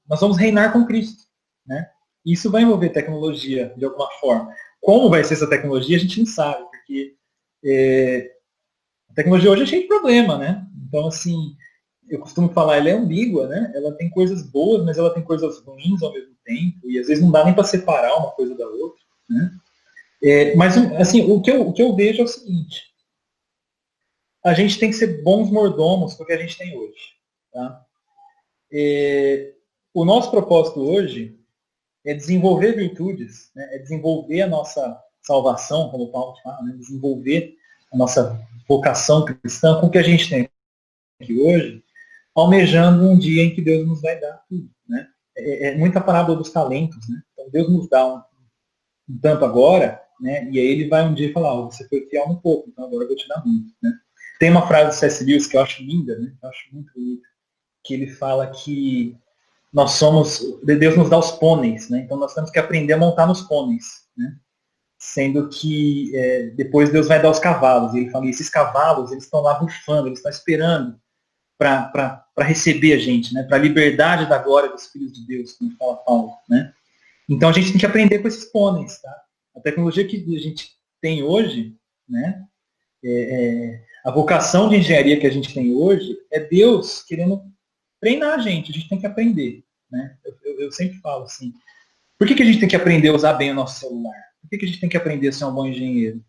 nós vamos reinar com Cristo, né? Isso vai envolver tecnologia de alguma forma. Como vai ser essa tecnologia, a gente não sabe, porque a tecnologia hoje é cheia de problema, né? Então, assim, eu costumo falar, ela é ambígua, né? Ela tem coisas boas, mas ela tem coisas ruins ao mesmo tempo, e às vezes não dá nem para separar uma coisa da outra, né? Mas, assim, o que eu vejo é o seguinte, a gente tem que ser bons mordomos para o que a gente tem hoje, tá? O nosso propósito hoje é desenvolver virtudes, né? É desenvolver a nossa salvação, como o Paulo fala, né? Desenvolver a nossa vocação cristã com o que a gente tem aqui hoje, almejando um dia em que Deus nos vai dar tudo, né? É muita parábola dos talentos, né? Então Deus nos dá um tanto agora, né? E aí ele vai um dia falar, você foi fiel um pouco, então agora eu vou te dar muito, né? Tem uma frase do C.S. Lewis que eu acho linda, né? Eu acho muito bonita, que ele fala que Deus nos dá os pôneis, né? Então nós temos que aprender a montar nos pôneis, né? Sendo que depois Deus vai dar os cavalos. E ele fala, esses cavalos, eles estão lá bufando, eles estão esperando para receber a gente, né? Para a liberdade da glória dos filhos de Deus, como fala Paulo, né? Então a gente tem que aprender com esses pôneis, tá? A tecnologia que a gente tem hoje, né? A vocação de engenharia que a gente tem hoje é Deus querendo treinar a gente tem que aprender, né? Eu sempre falo assim, por que a gente tem que aprender a usar bem o nosso celular? Por que a gente tem que aprender a ser um bom engenheiro?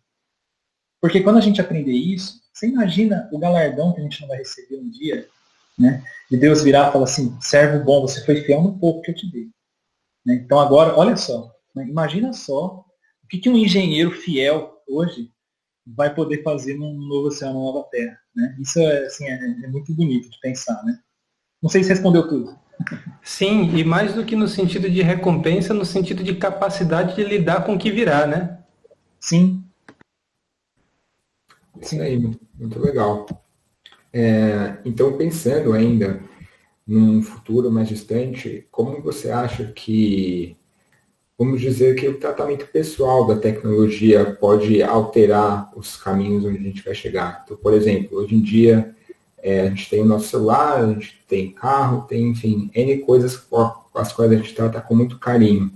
Porque quando a gente aprender isso, você imagina o galardão que a gente não vai receber um dia, né? De Deus virar e falar assim, servo bom, você foi fiel no pouco que eu te dei. Né? Então agora, olha só, né? Imagina só o que um engenheiro fiel hoje vai poder fazer num novo céu, numa nova terra. Né? Isso assim, é muito bonito de pensar, né? Não sei se respondeu tudo. Sim, e mais do que no sentido de recompensa, no sentido de capacidade de lidar com o que virá, né? Sim. Isso aí, muito legal. Então, pensando ainda num futuro mais distante, como você acha que, vamos dizer, que o tratamento pessoal da tecnologia pode alterar os caminhos onde a gente vai chegar? Então, por exemplo, hoje em dia, a gente tem o nosso celular, a gente tem carro, tem, enfim, N coisas com as quais a gente trata com muito carinho.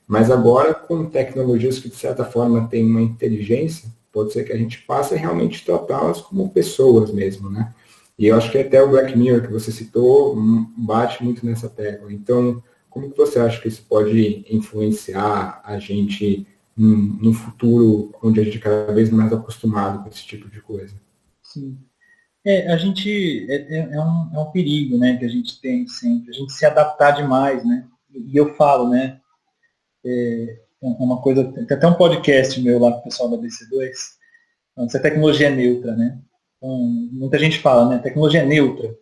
Mas agora, com tecnologias que, de certa forma, têm uma inteligência, pode ser que a gente passe a realmente tratá-las como pessoas mesmo, né? E eu acho que até o Black Mirror que você citou bate muito nessa tecla. Então, como que você acha que isso pode influenciar a gente no futuro, onde a gente é cada vez mais acostumado com esse tipo de coisa? Sim. A gente é um perigo, né, que a gente tem sempre, a gente se adaptar demais, né? E eu falo, né, uma coisa, tem até um podcast meu lá com o pessoal da BC2, então, se a tecnologia é neutra, né? Então, muita gente fala, né, tecnologia é neutra,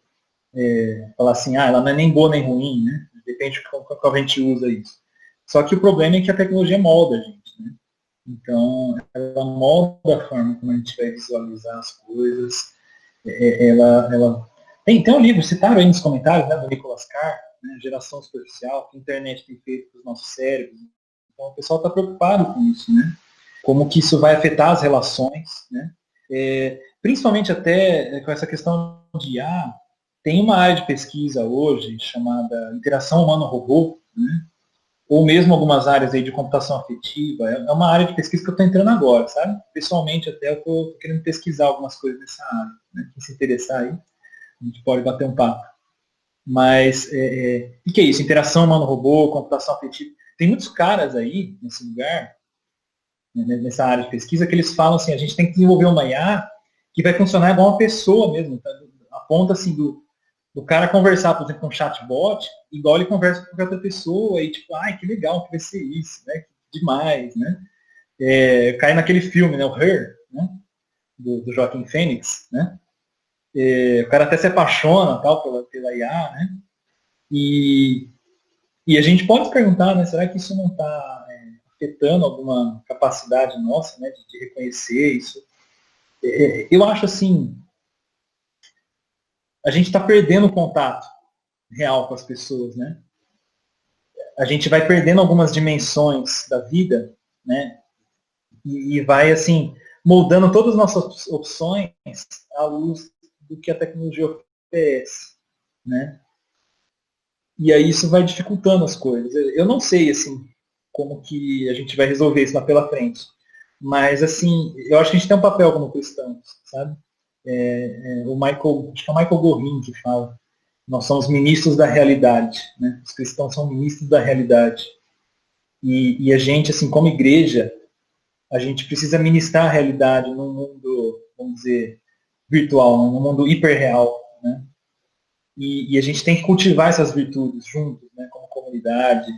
fala assim, ela não é nem boa nem ruim, né? Depende de como a gente usa isso. Só que o problema é que a tecnologia molda a gente, né? Então, ela molda a forma como a gente vai visualizar as coisas. Ela tem um livro, citaram aí nos comentários, né, do Nicholas Carr, né, Geração Superficial, que a internet tem feito com os nossos cérebros. Então, o pessoal está preocupado com isso, né? Como que isso vai afetar as relações, né? Principalmente até com essa questão de IA, tem uma área de pesquisa hoje chamada interação humano-robô, né? Ou mesmo algumas áreas aí de computação afetiva. É uma área de pesquisa que eu estou entrando agora, sabe? Pessoalmente até eu estou querendo pesquisar algumas coisas nessa área, né? Quem se interessar aí, a gente pode bater um papo. Mas, o que é isso? Interação humano-robô, computação afetiva. Tem muitos caras aí, nesse lugar, né, nessa área de pesquisa, que eles falam assim, a gente tem que desenvolver uma IA que vai funcionar igual uma pessoa mesmo. Tá? A ponta assim, do cara conversar, por exemplo, com um chatbot, igual ele conversa com qualquer outra pessoa, e tipo, ai, que legal que vai ser isso, né? Demais, né? Cai naquele filme, né? O Her, né? Do Joaquin Phoenix, né? O cara até se apaixona tal, pela IA, né? E a gente pode se perguntar, né? Será que isso não está afetando alguma capacidade nossa, né? De reconhecer isso? Eu acho assim, a gente está perdendo o contato real com as pessoas, né? A gente vai perdendo algumas dimensões da vida, né? E vai, assim, moldando todas as nossas opções à luz do que a tecnologia oferece, né? E aí isso vai dificultando as coisas. Eu não sei, assim, como que a gente vai resolver isso lá pela frente. Mas, assim, eu acho que a gente tem um papel como cristãos, sabe? Acho que é o Michael Gorin que fala, nós somos ministros da realidade, né? Os cristãos são ministros da realidade. E a gente, assim, como igreja, a gente precisa ministrar a realidade num mundo, vamos dizer, virtual, num mundo hiperreal, né? E a gente tem que cultivar essas virtudes juntos, né? Como comunidade,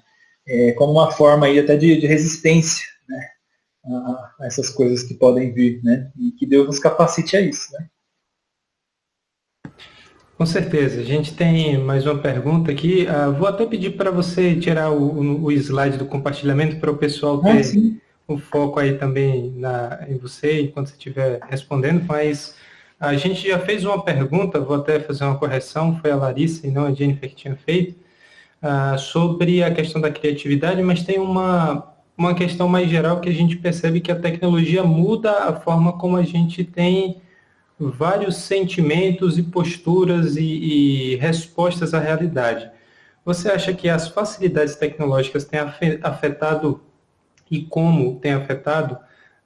como uma forma aí até de resistência, né? A essas coisas que podem vir, né? E que Deus nos capacite a isso, né? Com certeza. A gente tem mais uma pergunta aqui. Vou até pedir para você tirar o slide do compartilhamento para o pessoal ter o foco aí também em você enquanto você estiver respondendo, mas a gente já fez uma pergunta, vou até fazer uma correção, foi a Larissa e não a Jennifer que tinha feito, sobre a questão da criatividade, mas tem uma questão mais geral que a gente percebe que a tecnologia muda a forma como a gente tem vários sentimentos e posturas e respostas à realidade. Você acha que as facilidades tecnológicas têm afetado e como tem afetado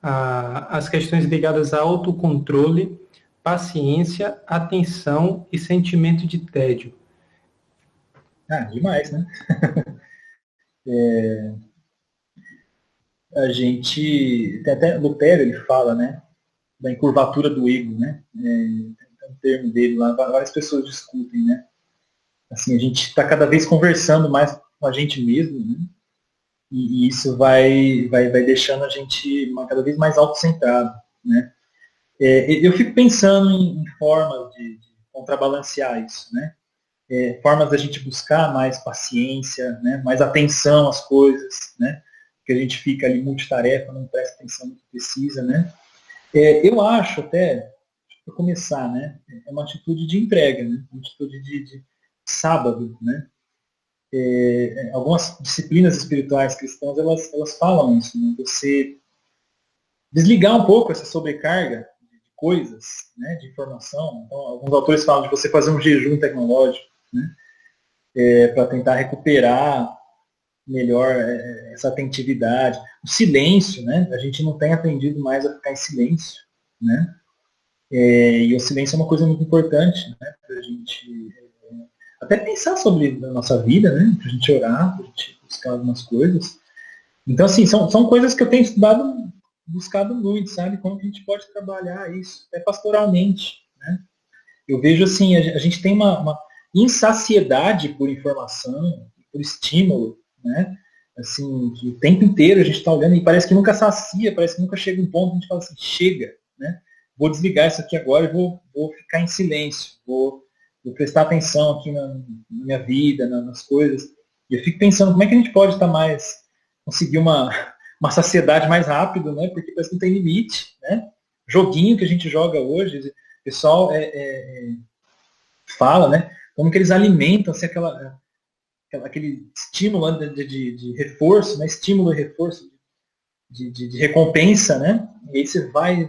as questões ligadas a autocontrole, paciência, atenção e sentimento de tédio? Demais, né? A gente, tem até Lutero, ele fala, né? Da encurvatura do ego, né? Tem um termo dele lá, várias pessoas discutem, né? Assim, a gente está cada vez conversando mais com a gente mesmo, né? E isso vai deixando a gente cada vez mais autocentrado, né? Eu fico pensando em formas de contrabalancear isso, né? Formas da gente buscar mais paciência, né? Mais atenção às coisas, né? Porque a gente fica ali multitarefa, não presta atenção no que precisa, né? Eu acho até, para começar, né? É uma atitude de entrega, né? Uma atitude de sábado, né? Algumas disciplinas espirituais cristãs, elas falam isso, né? Você desligar um pouco essa sobrecarga de coisas, né? De informação. Então, alguns autores falam de você fazer um jejum tecnológico, né? Para tentar recuperar melhor essa atentividade. O silêncio, né? A gente não tem aprendido mais a ficar em silêncio, né? E o silêncio é uma coisa muito importante, né? Para a gente até pensar sobre a nossa vida, né? Para a gente orar, para a gente buscar algumas coisas. Então, assim, são coisas que eu tenho buscado muito, sabe? Como que a gente pode trabalhar isso, até pastoralmente, né? Eu vejo, assim, a gente tem uma insaciedade por informação, por estímulo, né? Assim, que o tempo inteiro a gente está olhando e parece que nunca sacia, parece que nunca chega um ponto que a gente fala assim, chega, né? Vou desligar isso aqui agora e vou ficar em silêncio, vou prestar atenção aqui na minha vida, nas coisas. E eu fico pensando como é que a gente pode conseguir uma saciedade mais rápido, né? Porque parece que não tem limite, né? Joguinho que a gente joga hoje, o pessoal fala, né? Como que eles alimentam assim, aquele estímulo de reforço, né? Estímulo e reforço de recompensa, né? E aí você vai,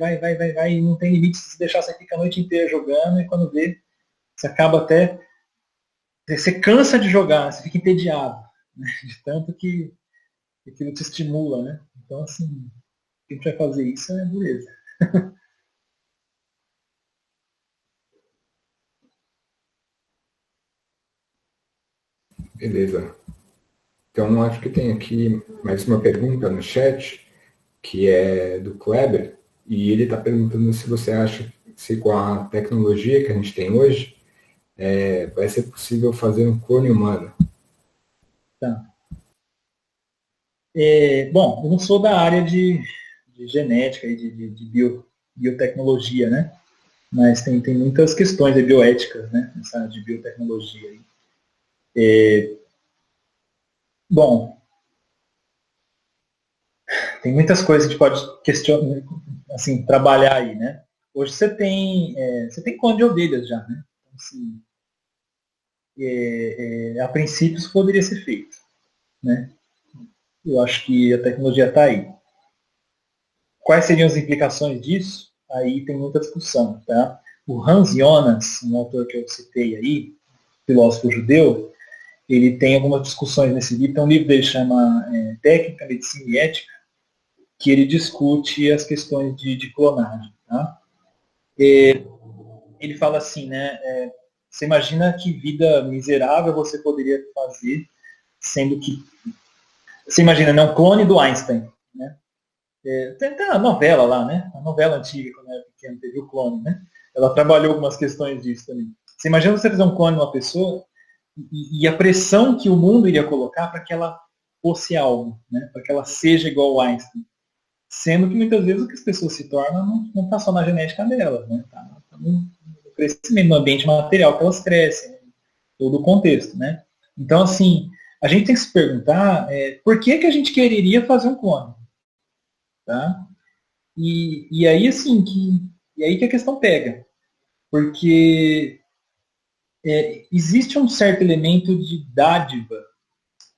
e não tem limite. Se deixar, você fica a noite inteira jogando e quando vê, você acaba até... Você cansa de jogar, você fica entediado, né? De tanto que aquilo te estimula, né? Então, assim, o que a gente vai fazer isso é beleza. Beleza. Então, acho que tem aqui mais uma pergunta no chat, que é do Kleber, e ele está perguntando se você acha se com a tecnologia que a gente tem hoje, vai ser possível fazer um clone humano. Tá. Bom, eu não sou da área de genética e de biotecnologia, né? Mas tem muitas questões de bioéticas, né? Nessa área de biotecnologia aí. Bom, tem muitas coisas que a gente pode questionar, assim, trabalhar aí, né? Hoje você tem clone de ovelhas já, né? Então, assim, a princípio isso poderia ser feito, né? Eu acho que a tecnologia está aí. Quais seriam as implicações disso? Aí tem muita discussão, tá? O Hans Jonas, um autor que eu citei aí, filósofo judeu, ele tem algumas discussões nesse livro. Tem um livro dele que chama Técnica, Medicina e Ética, que ele discute as questões de clonagem. Tá? Ele fala assim, né? Você imagina que vida miserável você poderia fazer, sendo que... Você imagina, né, um clone do Einstein, né? Tem a novela lá, né? A novela antiga, quando eu era pequeno, teve o clone, né? Ela trabalhou algumas questões disso também. Você imagina você fazer um clone de uma pessoa e a pressão que o mundo iria colocar para que ela fosse algo, né? Para que ela seja igual ao Einstein. Sendo que muitas vezes o que as pessoas se tornam não está só na genética delas, né? Tá no crescimento, no ambiente material que elas crescem, todo o contexto, né? Então, assim, a gente tem que se perguntar por que a gente quereria fazer um clone, tá? E aí, assim, e aí que a questão pega, porque existe um certo elemento de dádiva,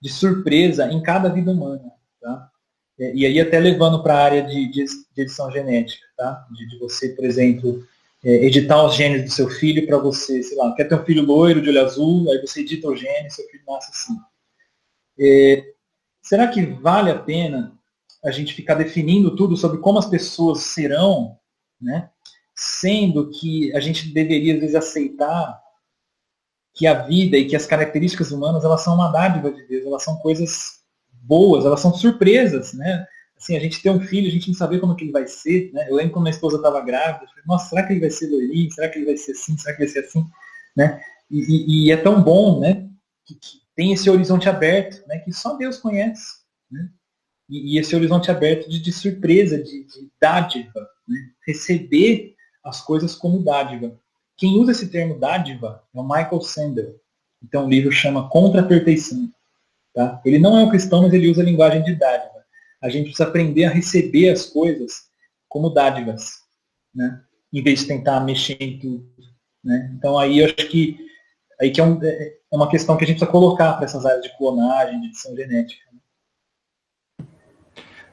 de surpresa em cada vida humana, tá? E aí até levando para a área de edição genética, tá? De você, por exemplo, editar os genes do seu filho para você, sei lá, quer ter um filho loiro, de olho azul, aí você edita o gene, seu filho nasce assim. Será que vale a pena a gente ficar definindo tudo sobre como as pessoas serão, né? Sendo que a gente deveria, às vezes, aceitar que a vida e que as características humanas, elas são uma dádiva de Deus, elas são coisas boas, elas são surpresas, né? Assim, a gente tem um filho, a gente não sabe como que ele vai ser, né? Eu lembro quando minha esposa estava grávida, eu falei, nossa, será que ele vai ser loirinho? Será que ele vai ser assim? Será que vai ser assim? Né? E é tão bom, né? Que tem esse horizonte aberto, né? Que só Deus conhece, né? E esse horizonte aberto de surpresa, de dádiva, né? Receber as coisas como dádiva. Quem usa esse termo dádiva é o Michael Sandel. Então o livro chama Contra a Perfeição. Tá? Ele não é um cristão, mas ele usa a linguagem de dádiva. A gente precisa aprender a receber as coisas como dádivas. Né? em vez de tentar mexer em tudo, né? Então aí eu acho que é uma questão que a gente precisa colocar para essas áreas de clonagem, de edição genética.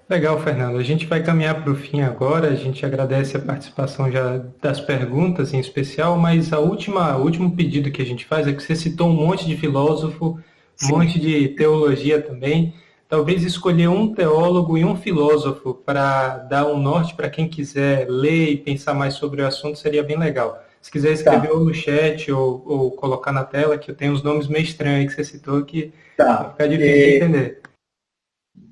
Legal, Fernando. A gente vai caminhar para o fim agora. A gente agradece a participação já das perguntas em especial, mas o último pedido que a gente faz é que você citou um monte de filósofo, um monte de teologia também. Talvez escolher um teólogo e um filósofo para dar um norte para quem quiser ler e pensar mais sobre o assunto seria bem legal. Se quiser escrever ou no chat ou colocar na tela, que eu tenho uns nomes meio estranhos que você citou que vai ficar difícil de entender.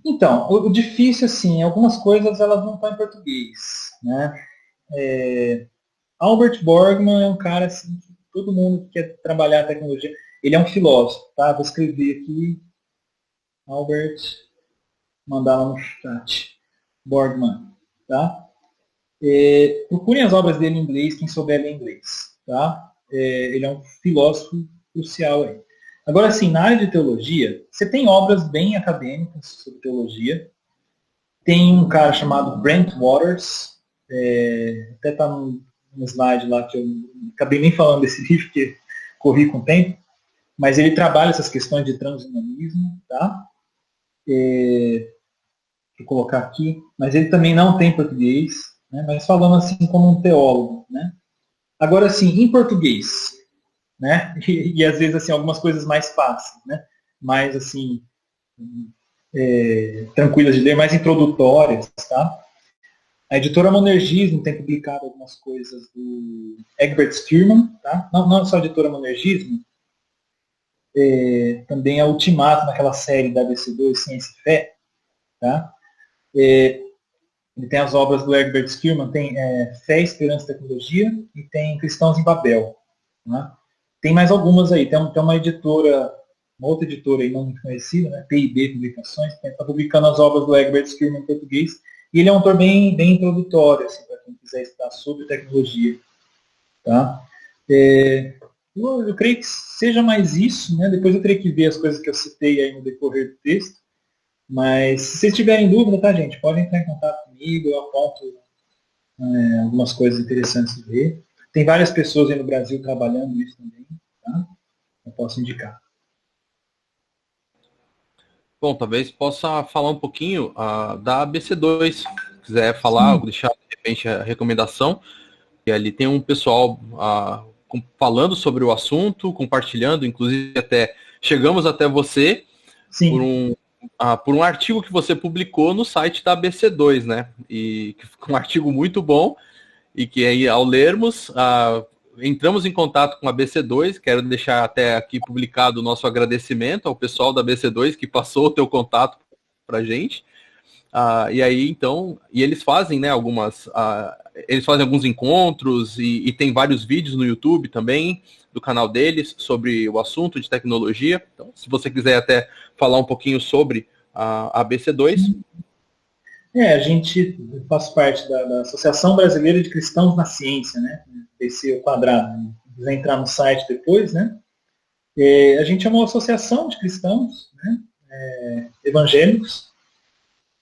Então, o difícil, assim, algumas coisas elas não estão em português, né? Albert Borgman é um cara, assim, que todo mundo que quer trabalhar a tecnologia, ele é um filósofo, tá? Vou escrever aqui, Albert, mandar lá no chat, Borgman, tá? Procurem as obras dele em inglês, quem souber ler inglês, tá? Ele é um filósofo crucial aí. Agora, assim, na área de teologia, você tem obras bem acadêmicas sobre teologia. Tem um cara chamado Brent Waters, até está no slide lá, que eu acabei nem falando desse livro, porque corri com o tempo, mas ele trabalha essas questões de transhumanismo, tá? Vou colocar aqui, mas ele também não tem português, né? Mas falando assim como um teólogo, né? Agora, assim, em português, né? E às vezes assim algumas coisas mais fáceis, né? Mais assim tranquilas de ler, mais introdutórias, tá? A editora Monergismo tem publicado algumas coisas do Egbert Stierman, tá? Não só a editora Monergismo, também a Ultimato, naquela série da ABC2, Ciência e Fé, tá? Ele tem as obras do Egbert Stierman, tem Fé, Esperança e Tecnologia, e tem Cristãos em Babel, né? Tem mais algumas aí, tem uma editora, uma outra editora aí não muito conhecida, né? P&B Publicações, que está publicando as obras do Egbert Stierman em português, e ele é um autor bem introdutório, assim, para quem quiser estudar sobre tecnologia. Tá? Eu creio que seja mais isso, né? Depois eu teria que ver as coisas que eu citei aí no decorrer do texto, mas se vocês tiverem dúvida, tá, gente, podem entrar em contato comigo, eu aponto algumas coisas interessantes de ver. Tem várias pessoas aí no Brasil trabalhando isso também, tá? Eu posso indicar. Bom, talvez possa falar um pouquinho da ABC2. Se quiser falar, ou deixar, de repente, a recomendação. E ali tem um pessoal falando sobre o assunto, compartilhando, inclusive até chegamos até você por um artigo que você publicou no site da ABC2, né? E um artigo muito bom, e que aí, ao lermos, entramos em contato com a ABC2, quero deixar até aqui publicado o nosso agradecimento ao pessoal da ABC2 que passou o teu contato para a gente. E aí, então, eles fazem, né, eles fazem alguns encontros e tem vários vídeos no YouTube também, do canal deles, sobre o assunto de tecnologia. Então, se você quiser até falar um pouquinho sobre a ABC2. A gente faz parte da Associação Brasileira de Cristãos na Ciência, né? Esse é o quadrado. Se quiser entrar no site depois, né? A gente é uma associação de cristãos, né? Evangélicos,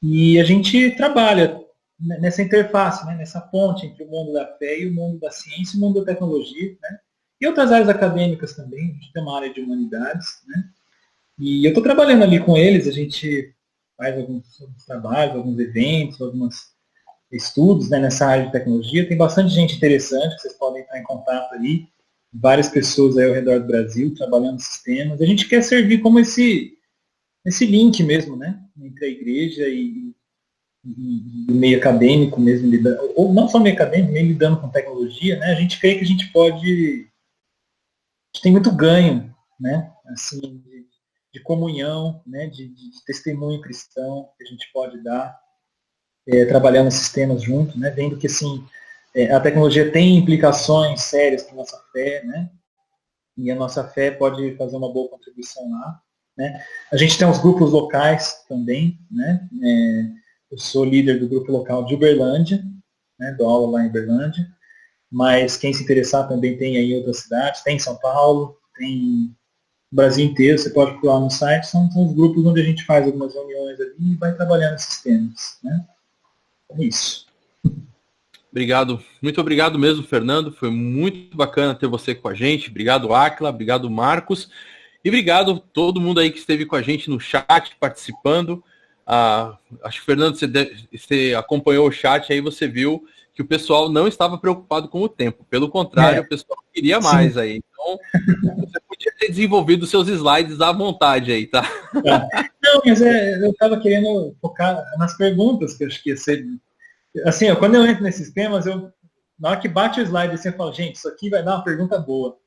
e a gente trabalha nessa interface, né? Nessa ponte entre o mundo da fé e o mundo da ciência e o mundo da tecnologia, né? E outras áreas acadêmicas também. A gente tem uma área de humanidades, né? E eu estou trabalhando ali com eles, a gente faz alguns trabalhos, alguns eventos, alguns estudos, né, nessa área de tecnologia. Tem bastante gente interessante, que vocês podem entrar em contato aí. Várias pessoas aí ao redor do Brasil trabalhando nesses temas. A gente quer servir como esse link mesmo, né, entre a igreja e o meio acadêmico mesmo, ou não só meio acadêmico, meio lidando com tecnologia, né. A gente crê que a gente tem muito ganho, né, assim, de comunhão, né, de testemunho cristão que a gente pode dar, trabalhando esses temas juntos, né, vendo que assim, a tecnologia tem implicações sérias para a nossa fé, né, e a nossa fé pode fazer uma boa contribuição lá. Né. A gente tem os grupos locais também, né, eu sou líder do grupo local de Uberlândia, né, dou aula lá em Uberlândia, mas quem se interessar também tem aí em outras cidades, tem em São Paulo, tem no Brasil inteiro, você pode procurar no site, são os grupos onde a gente faz algumas reuniões ali e vai trabalhando esses temas, né? É isso. Obrigado, muito obrigado mesmo, Fernando. Foi muito bacana ter você com a gente. Obrigado, Áquila. Obrigado, Marcos. E obrigado todo mundo aí que esteve com a gente no chat, participando. Acho que, Fernando, você acompanhou o chat, aí você viu que o pessoal não estava preocupado com o tempo. Pelo contrário, o pessoal queria mais. Sim. Aí. Então, você podia ter desenvolvido seus slides à vontade aí, tá? Não, mas eu estava querendo focar nas perguntas, que eu acho que ia ser... Assim, quando eu entro nesses temas, na hora que bate o slide, assim, eu falo, gente, isso aqui vai dar uma pergunta boa.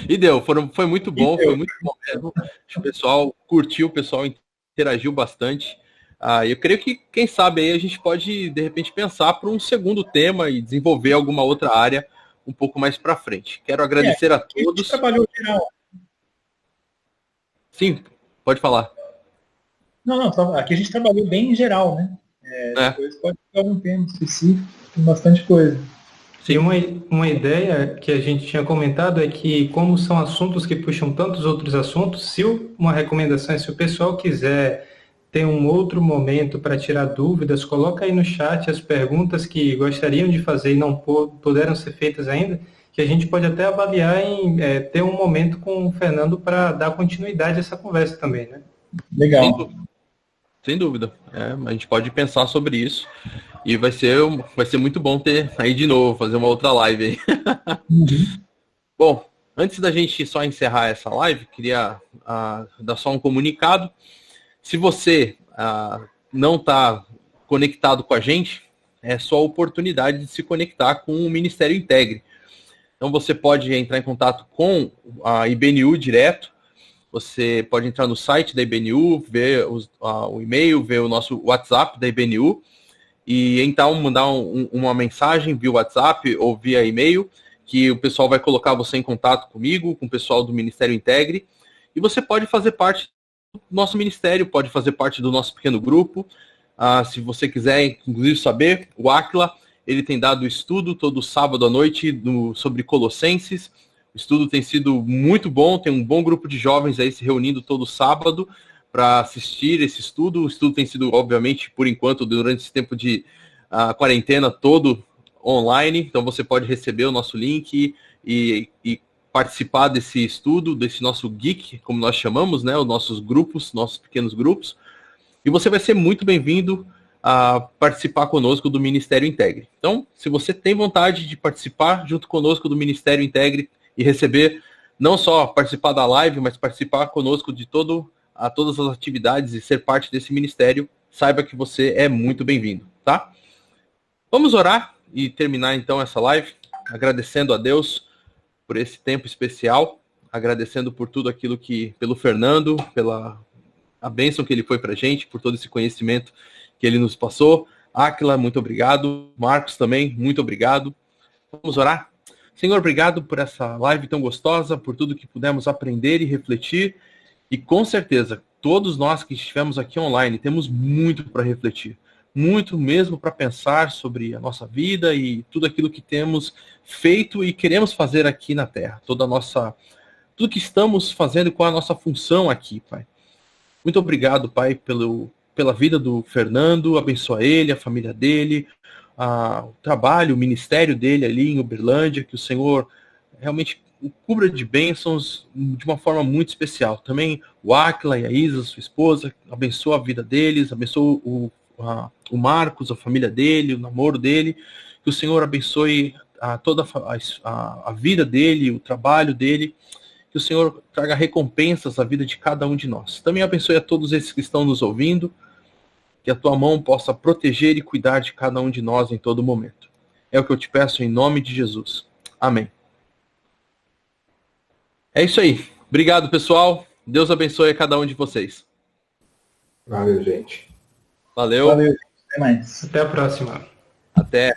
E deu, foi muito bom, foi muito bom mesmo. O pessoal curtiu, o pessoal interagiu bastante. Eu creio que, quem sabe, aí a gente pode, de repente, pensar para um segundo tema e desenvolver alguma outra área um pouco mais para frente. Quero agradecer a todos. A gente trabalhou geral. Sim, pode falar. Não, aqui a gente trabalhou bem em geral, né? Depois pode ter algum tema específico, tem bastante coisa. Sim, uma ideia que a gente tinha comentado é que, como são assuntos que puxam tantos outros assuntos, uma recomendação é, se o pessoal quiser ter um outro momento para tirar dúvidas, coloca aí no chat as perguntas que gostariam de fazer e não puderam ser feitas ainda, que a gente pode até avaliar em ter um momento com o Fernando para dar continuidade a essa conversa também, né? Legal. Sem dúvida. A gente pode pensar sobre isso. E vai ser muito bom ter aí de novo, fazer uma outra live aí. Bom, antes da gente só encerrar essa live, queria dar só um comunicado. Se você não está conectado com a gente, é só a oportunidade de se conectar com o Ministério Integre. Então você pode entrar em contato com a IBNU direto. Você pode entrar no site da IBNU, ver o e-mail, ver o nosso WhatsApp da IBNU e então mandar uma mensagem via WhatsApp ou via e-mail, que o pessoal vai colocar você em contato comigo, com o pessoal do Ministério Integre, e você pode fazer parte do nosso ministério, pode fazer parte do nosso pequeno grupo. Se você quiser, inclusive, saber, o Áquila, ele tem dado estudo todo sábado à noite sobre Colossenses. O estudo tem sido muito bom, tem um bom grupo de jovens aí se reunindo todo sábado para assistir esse estudo. O estudo tem sido, obviamente, por enquanto, durante esse tempo de quarentena, todo online. Então você pode receber o nosso link e participar desse estudo, desse nosso geek, como nós chamamos, né? Os nossos grupos, nossos pequenos grupos. E você vai ser muito bem-vindo a participar conosco do Ministério Integre. Então, se você tem vontade de participar junto conosco do Ministério Integre e receber, não só participar da live, mas participar conosco de todas as atividades e ser parte desse ministério, saiba que você é muito bem-vindo, tá? Vamos orar e terminar então essa live, agradecendo a Deus por esse tempo especial, agradecendo por tudo aquilo pelo Fernando, pela a bênção que ele foi pra gente, por todo esse conhecimento que ele nos passou. Áquila, muito obrigado. Marcos também, muito obrigado. Vamos orar? Senhor, obrigado por essa live tão gostosa, por tudo que pudemos aprender e refletir. E com certeza, todos nós que estivemos aqui online temos muito para refletir. Muito mesmo para pensar sobre a nossa vida e tudo aquilo que temos feito e queremos fazer aqui na Terra. Tudo que estamos fazendo, qual a nossa função aqui, Pai. Muito obrigado, Pai, pela vida do Fernando. Abençoa ele, a família dele, o trabalho, o ministério dele ali em Uberlândia, que o Senhor realmente o cubra de bênçãos de uma forma muito especial. Também o Áquila e a Isa, sua esposa, abençoa a vida deles, abençoa o Marcos, a família dele, o namoro dele, que o Senhor abençoe toda a vida dele, o trabalho dele, que o Senhor traga recompensas à vida de cada um de nós. Também abençoe a todos esses que estão nos ouvindo, que a tua mão possa proteger e cuidar de cada um de nós em todo momento. É o que eu te peço em nome de Jesus. Amém. É isso aí. Obrigado, pessoal. Deus abençoe a cada um de vocês. Valeu, gente. Valeu. Valeu. Até mais. Até a próxima. Até.